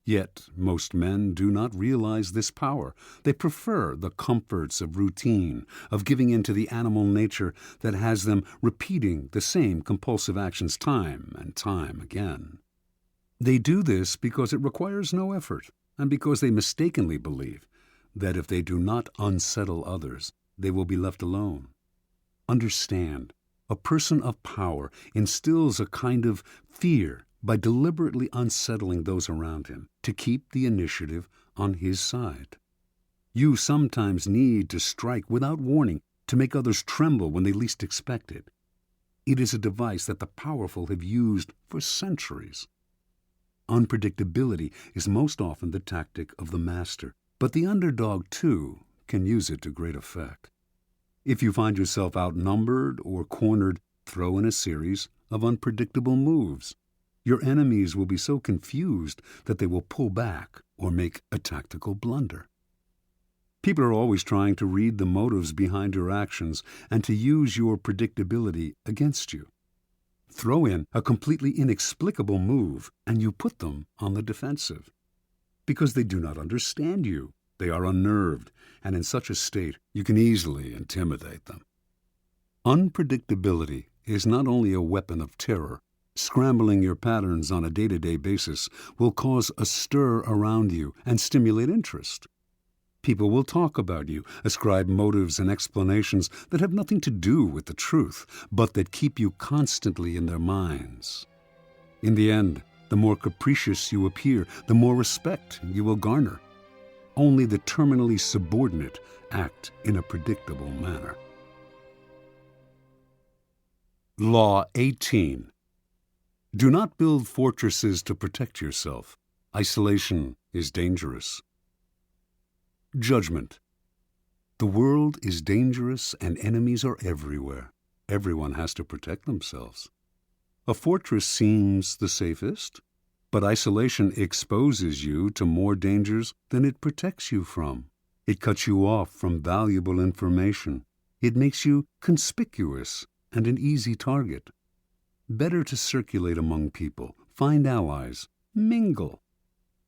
Yet most men do not realize this power. They prefer the comforts of routine, of giving in to the animal nature that has them repeating the same compulsive actions time and time again. They do this because it requires no effort, and because they mistakenly believe that if they do not unsettle others, they will be left alone. Understand, a person of power instills a kind of fear by deliberately unsettling those around him to keep the initiative on his side. You sometimes need to strike without warning to make others tremble when they least expect it. It is a device that the powerful have used for centuries. Unpredictability is most often the tactic of the master, but the underdog, too, can use it to great effect. If you find yourself outnumbered or cornered, throw in a series of unpredictable moves. Your enemies will be so confused that they will pull back or make a tactical blunder. People are always trying to read the motives behind your actions and to use your predictability against you. Throw in a completely inexplicable move and you put them on the defensive. Because they do not understand you, they are unnerved, and in such a state you can easily intimidate them. Unpredictability is not only a weapon of terror. Scrambling your patterns on a day-to-day basis will cause a stir around you and stimulate interest. People will talk about you, ascribe motives and explanations that have nothing to do with the truth, but that keep you constantly in their minds. In the end, the more capricious you appear, the more respect you will garner. Only the terminally subordinate act in a predictable manner. Law 18. Do not build fortresses to protect yourself. Isolation is dangerous. Judgment. The world is dangerous and enemies are everywhere. Everyone has to protect themselves. A fortress seems the safest, but isolation exposes you to more dangers than it protects you from. It cuts you off from valuable information. It makes you conspicuous and an easy target. Better to circulate among people, find allies, mingle.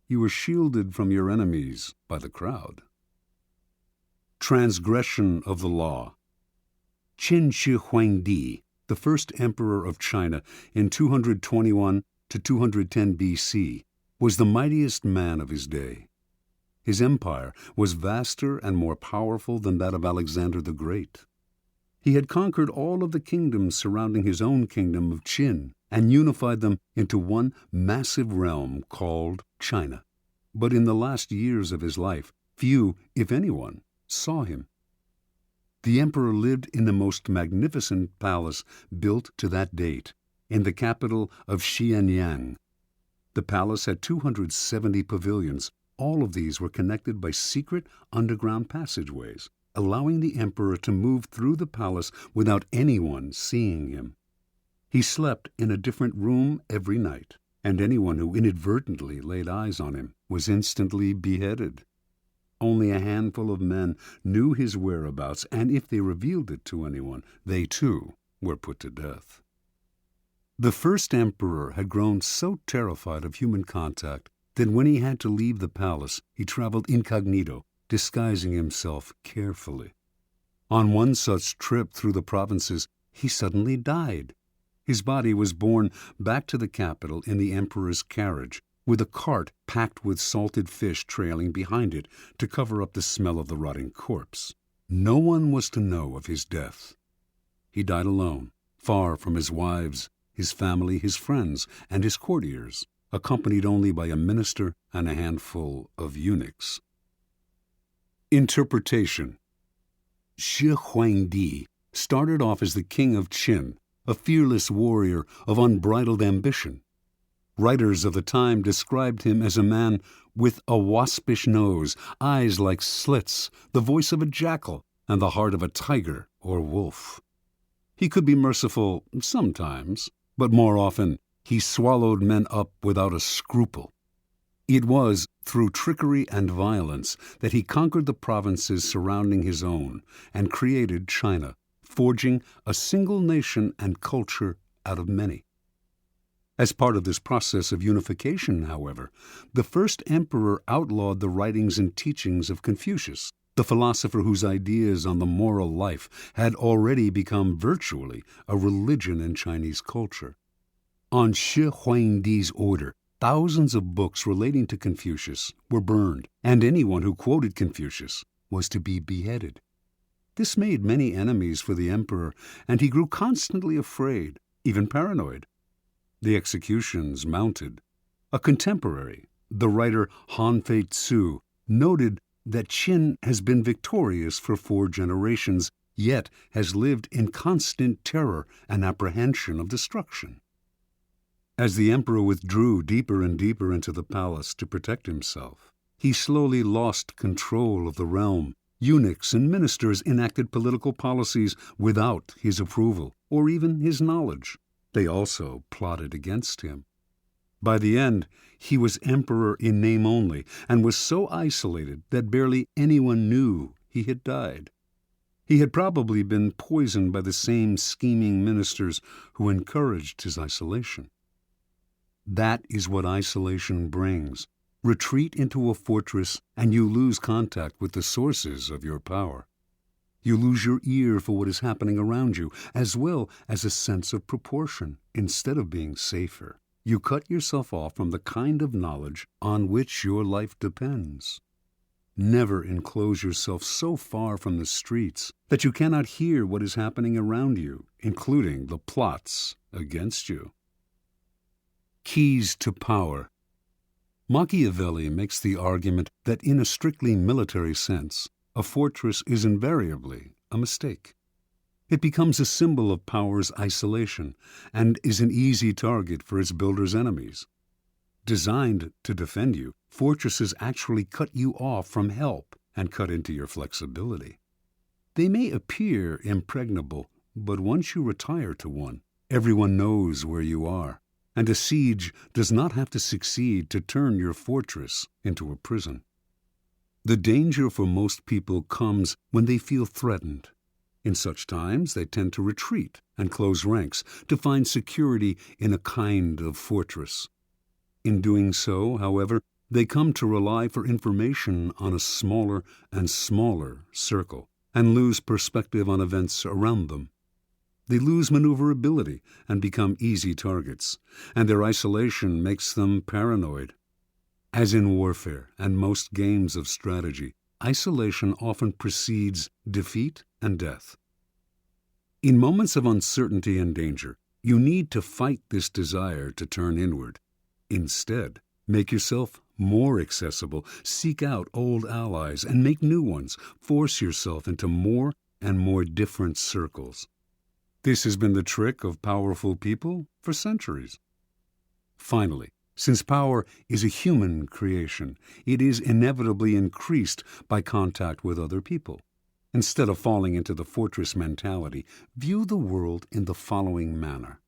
You are shielded from your enemies by the crowd. Transgression of the law. Qin Shi Huangdi, the first emperor of China in 221 to 210 BC, was the mightiest man of his day. His empire was vaster and more powerful than that of Alexander the Great. He had conquered all of the kingdoms surrounding his own kingdom of Qin and unified them into one massive realm called China. But in the last years of his life, few, if anyone, saw him. The emperor lived in the most magnificent palace built to that date, in the capital of Xianyang. The palace had 270 pavilions. All of these were connected by secret underground passageways, allowing the emperor to move through the palace without anyone seeing him. He slept in a different room every night, and anyone who inadvertently laid eyes on him was instantly beheaded. Only a handful of men knew his whereabouts, and if they revealed it to anyone, they too were put to death. The first emperor had grown so terrified of human contact that when he had to leave the palace, he traveled incognito, disguising himself carefully. On one such trip through the provinces, he suddenly died. His body was borne back to the capital in the emperor's carriage, with a cart packed with salted fish trailing behind it to cover up the smell of the rotting corpse. No one was to know of his death. He died alone, far from his wives, his family, his friends, and his courtiers, accompanied only by a minister and a handful of eunuchs. Interpretation. Shi Huangdi started off as the king of Qin, a fearless warrior of unbridled ambition. Writers of the time described him as a man with a waspish nose, eyes like slits, the voice of a jackal, and the heart of a tiger or wolf. He could be merciful sometimes, but more often he swallowed men up without a scruple. It was through trickery and violence that he conquered the provinces surrounding his own and created China, forging a single nation and culture out of many. As part of this process of unification, however, the first emperor outlawed the writings and teachings of Confucius, the philosopher whose ideas on the moral life had already become virtually a religion in Chinese culture. On Shi Huangdi's order, thousands of books relating to Confucius were burned, and anyone who quoted Confucius was to be beheaded. This made many enemies for the emperor, and he grew constantly afraid, even paranoid. The executions mounted. A contemporary, the writer Han Fei Tzu, noted that Qin has been victorious for 4 generations, yet has lived in constant terror and apprehension of destruction. As the emperor withdrew deeper and deeper into the palace to protect himself, he slowly lost control of the realm. Eunuchs and ministers enacted political policies without his approval or even his knowledge. They also plotted against him. By the end, he was emperor in name only, and was so isolated that barely anyone knew he had died. He had probably been poisoned by the same scheming ministers who encouraged his isolation. That is what isolation brings. Retreat into a fortress, and you lose contact with the sources of your power. You lose your ear for what is happening around you, as well as a sense of proportion. Instead of being safer, you cut yourself off from the kind of knowledge on which your life depends. Never enclose yourself so far from the streets that you cannot hear what is happening around you, including the plots against you. Keys to power. Machiavelli makes the argument that in a strictly military sense, a fortress is invariably a mistake. It becomes a symbol of power's isolation and is an easy target for its builder's enemies. Designed to defend you, fortresses actually cut you off from help and cut into your flexibility. They may appear impregnable, but once you retire to one, everyone knows where you are, and a siege does not have to succeed to turn your fortress into a prison. The danger for most people comes when they feel threatened. In such times, they tend to retreat and close ranks to find security in a kind of fortress. In doing so, however, they come to rely for information on a smaller and smaller circle and lose perspective on events around them. They lose maneuverability and become easy targets, and their isolation makes them paranoid. As in warfare and most games of strategy, isolation often precedes defeat and death. In moments of uncertainty and danger, you need to fight this desire to turn inward. Instead, make yourself more accessible, seek out old allies, and make new ones. Force yourself into more and more different circles. This has been the trick of powerful people for centuries. Finally, since power is a human creation, it is inevitably increased by contact with other people. Instead of falling into the fortress mentality, view the world in the following manner.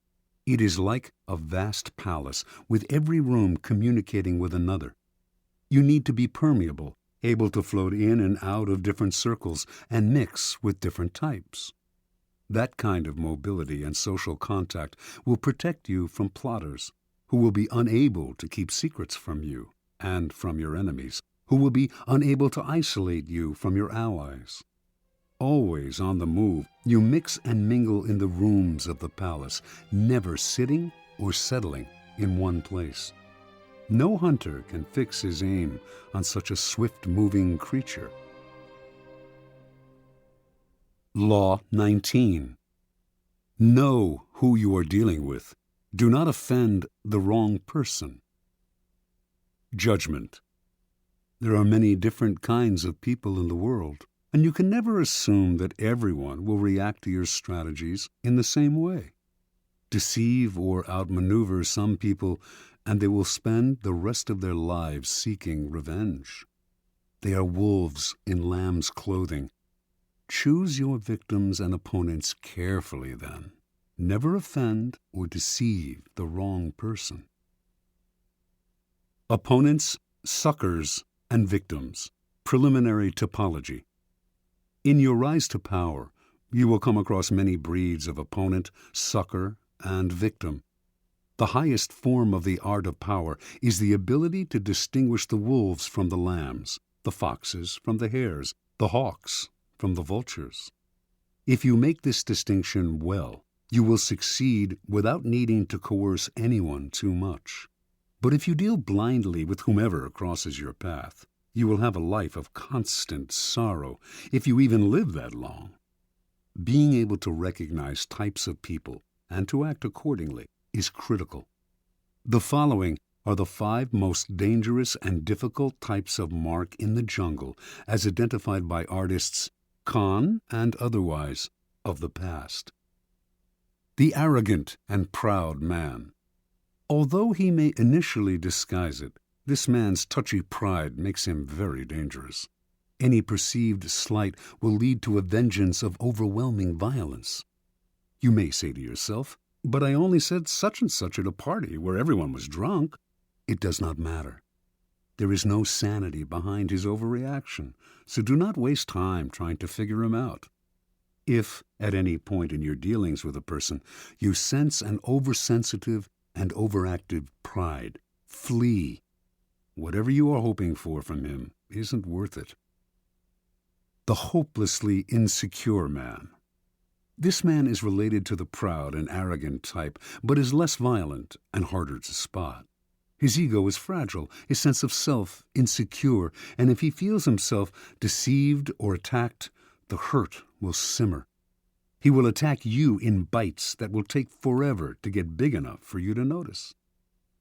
It is like a vast palace, with every room communicating with another. You need to be permeable, able to float in and out of different circles and mix with different types. That kind of mobility and social contact will protect you from plotters, who will be unable to keep secrets from you and from your enemies, who will be unable to isolate you from your allies. Always on the move, you mix and mingle in the rooms of the palace, never sitting or settling in one place. No hunter can fix his aim on such a swift-moving creature. Law 19. Know who you are dealing with. Do not offend the wrong person. Judgment. There are many different kinds of people in the world, and you can never assume that everyone will react to your strategies in the same way. Deceive or outmaneuver some people, and they will spend the rest of their lives seeking revenge. They are wolves in lamb's clothing. Choose your victims and opponents carefully then. Never offend or deceive the wrong person. Opponents, suckers, and victims. Preliminary topology. In your rise to power, you will come across many breeds of opponent, sucker, and victim. The highest form of the art of power is the ability to distinguish the wolves from the lambs, the foxes from the hares, the hawks from the vultures. If you make this distinction well, you will succeed without needing to coerce anyone too much. But if you deal blindly with whomever crosses your path, you will have a life of constant sorrow, if you even live that long. Being able to recognize types of people and to act accordingly is critical. The following are the 5 most dangerous and difficult types of mark in the jungle as identified by artists, con and otherwise, of the past. The arrogant and proud man. Although he may initially disguise it, this man's touchy pride makes him very dangerous. Any perceived slight will lead to a vengeance of overwhelming violence. You may say to yourself, "But I only said such and such at a party where everyone was drunk." It does not matter. There is no sanity behind his overreaction, so do not waste time trying to figure him out. If, at any point in your dealings with a person, you sense an oversensitive and overactive pride, flee. Whatever you are hoping for from him isn't worth it. The hopelessly insecure man. This man is related to the proud and arrogant type, but is less violent and harder to spot. His ego is fragile, his sense of self insecure, and if he feels himself deceived or attacked, the hurt will simmer. He will attack you in bites that will take forever to get big enough for you to notice.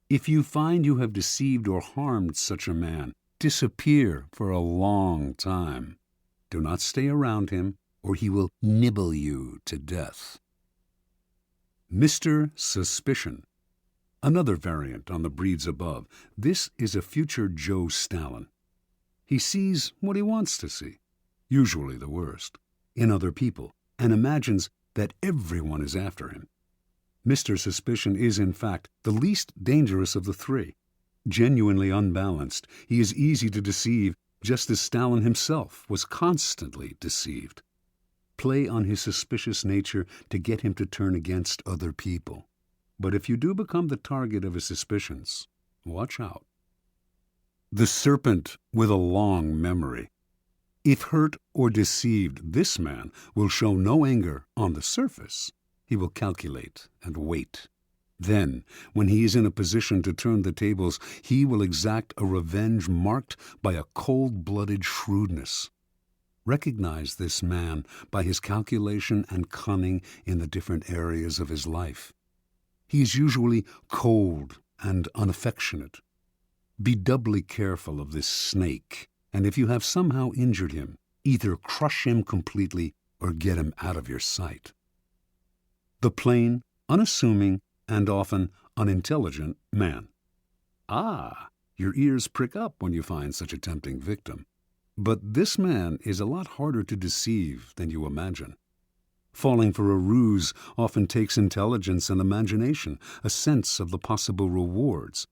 If you find you have deceived or harmed such a man, disappear for a long time. Do not stay around him, or he will nibble you to death. Mr. Suspicion. Another variant on the breeds above. This is a future Joe Stalin. He sees what he wants to see, usually the worst, in other people, and imagines that everyone is after him. Mr. Suspicion is, in fact, the least dangerous of the three. Genuinely unbalanced, he is easy to deceive, just as Stalin himself was constantly deceived. Play on his suspicious nature to get him to turn against other people. But if you do become the target of his suspicions, watch out. The serpent with a long memory. If hurt or deceived, this man will show no anger on the surface. He will calculate and wait. Then, when he is in a position to turn the tables, he will exact a revenge marked by a cold-blooded shrewdness. Recognize this man by his calculation and cunning in the different areas of his life. He is usually cold and unaffectionate. Be doubly careful of this snake, and if you have somehow injured him, either crush him completely or get him out of your sight. The plain, unassuming, and often unintelligent man. Ah, your ears prick up when you find such a tempting victim. But this man is a lot harder to deceive than you imagine. Falling for a ruse often takes intelligence and imagination, a sense of the possible rewards.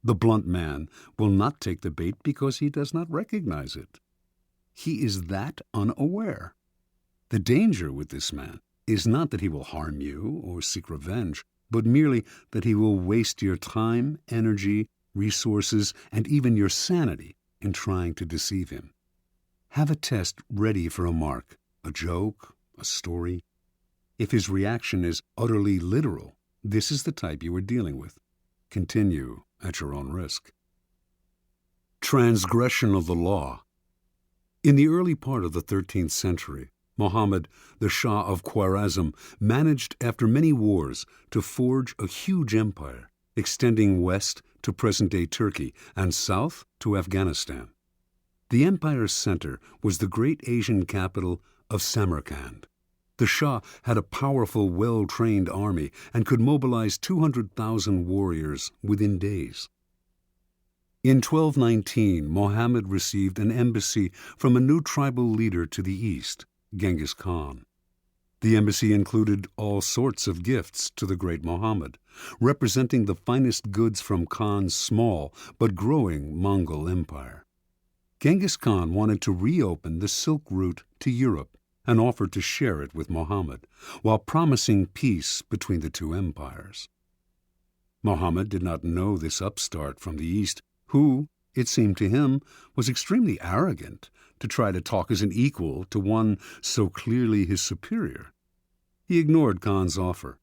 The blunt man will not take the bait because he does not recognize it. He is that unaware. The danger with this man is not that he will harm you or seek revenge, but merely that he will waste your time, energy, resources, and even your sanity in trying to deceive him. Have a test ready for a mark, a joke, a story. If his reaction is utterly literal, this is the type you are dealing with. Continue at your own risk. Transgression of the law. In the early part of the 13th century, Muhammad, the Shah of Khwarezm, managed after many wars to forge a huge empire, extending west to present-day Turkey and south to Afghanistan. The empire's center was the great Asian capital of Samarkand. The Shah had a powerful, well-trained army and could mobilize 200,000 warriors within days. In 1219, Muhammad received an embassy from a new tribal leader to the east, Genghis Khan. The embassy included all sorts of gifts to the great Muhammad, representing the finest goods from Khan's small but growing Mongol empire. Genghis Khan wanted to reopen the Silk Route to Europe and offered to share it with Muhammad, while promising peace between the two empires. Muhammad did not know this upstart from the east, who, it seemed to him, was extremely arrogant to try to talk as an equal to one so clearly his superior. He ignored Khan's offer.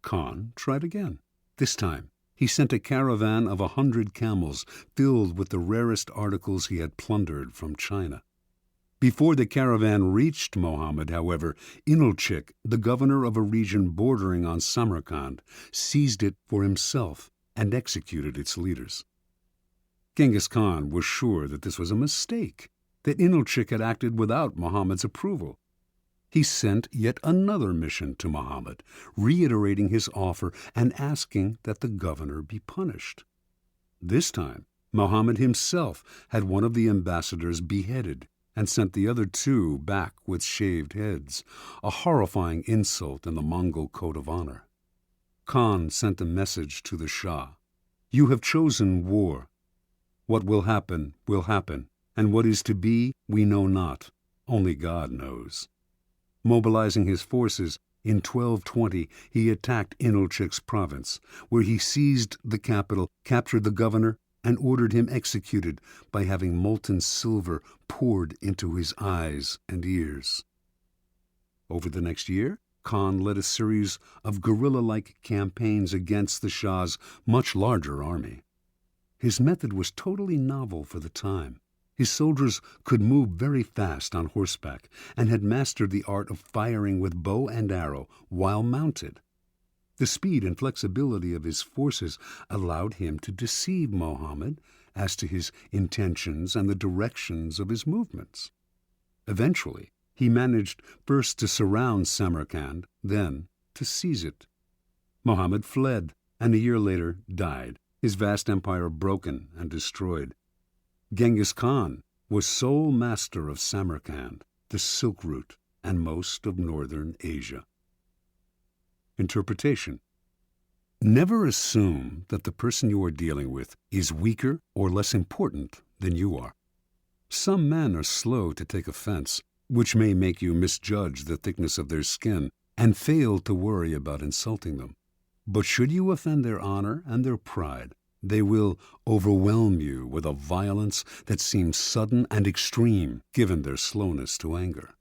Khan tried again. This time, he sent a caravan of 100 camels filled with the rarest articles he had plundered from China. Before the caravan reached Muhammad, however, Inalchik, the governor of a region bordering on Samarkand, seized it for himself and executed its leaders. Genghis Khan was sure that this was a mistake, that Inalchik had acted without Muhammad's approval. He sent yet another mission to Muhammad, reiterating his offer and asking that the governor be punished. This time, Muhammad himself had one of the ambassadors beheaded and sent the other two back with shaved heads, a horrifying insult in the Mongol code of honor. Khan sent a message to the Shah. "You have chosen war. What will happen, and what is to be, we know not. Only God knows." Mobilizing his forces, in 1220 he attacked Inalchik's province, where he seized the capital, captured the governor, and ordered him executed by having molten silver poured into his eyes and ears. Over the next year, Khan led a series of guerrilla-like campaigns against the Shah's much larger army. His method was totally novel for the time. His soldiers could move very fast on horseback and had mastered the art of firing with bow and arrow while mounted. The speed and flexibility of his forces allowed him to deceive Muhammad as to his intentions and the directions of his movements. Eventually, he managed first to surround Samarkand, then to seize it. Muhammad fled, and a year later died, his vast empire broken and destroyed. Genghis Khan was sole master of Samarkand, the Silk Route, and most of northern Asia. Interpretation. Never assume that the person you are dealing with is weaker or less important than you are. Some men are slow to take offense, which may make you misjudge the thickness of their skin and fail to worry about insulting them. But should you offend their honor and their pride, they will overwhelm you with a violence that seems sudden and extreme, given their slowness to anger.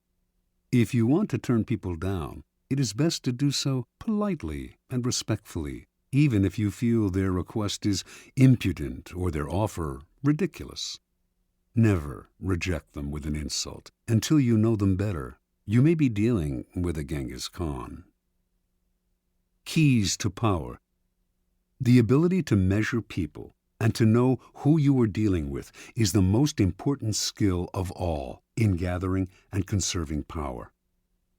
If you want to turn people down, it is best to do so politely and respectfully, even if you feel their request is impudent or their offer ridiculous. Never reject them with an insult until you know them better. You may be dealing with a Genghis Khan. Keys to power. The ability to measure people and to know who you are dealing with is the most important skill of all in gathering and conserving power.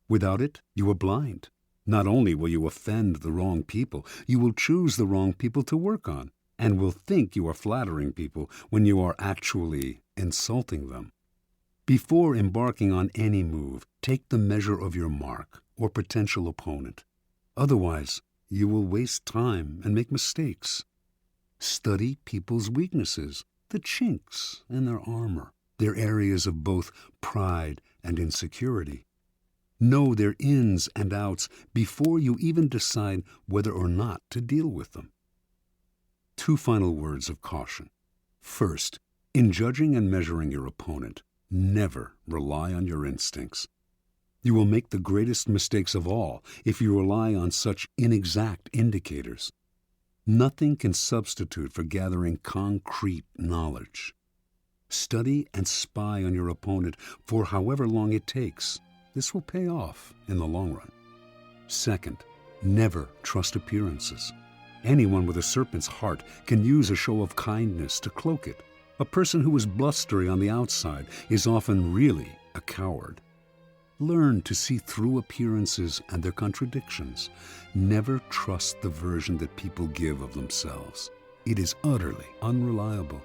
Without it, you are blind. Not only will you offend the wrong people, you will choose the wrong people to work on, and will think you are flattering people when you are actually insulting them. Before embarking on any move, take the measure of your mark or potential opponent. Otherwise, you will waste time and make mistakes. Study people's weaknesses, the chinks in their armor, their areas of both pride and insecurity. Know their ins and outs before you even decide whether or not to deal with them. 2 final words of caution. First, in judging and measuring your opponent, never rely on your instincts. You will make the greatest mistakes of all if you rely on such inexact indicators. Nothing can substitute for gathering concrete knowledge. Study and spy on your opponent for however long it takes. This will pay off in the long run. Second, never trust appearances. Anyone with a serpent's heart can use a show of kindness to cloak it. A person who is blustery on the outside is often really a coward. Learn to see through appearances and their contradictions. Never trust the version that people give of themselves. It is utterly unreliable.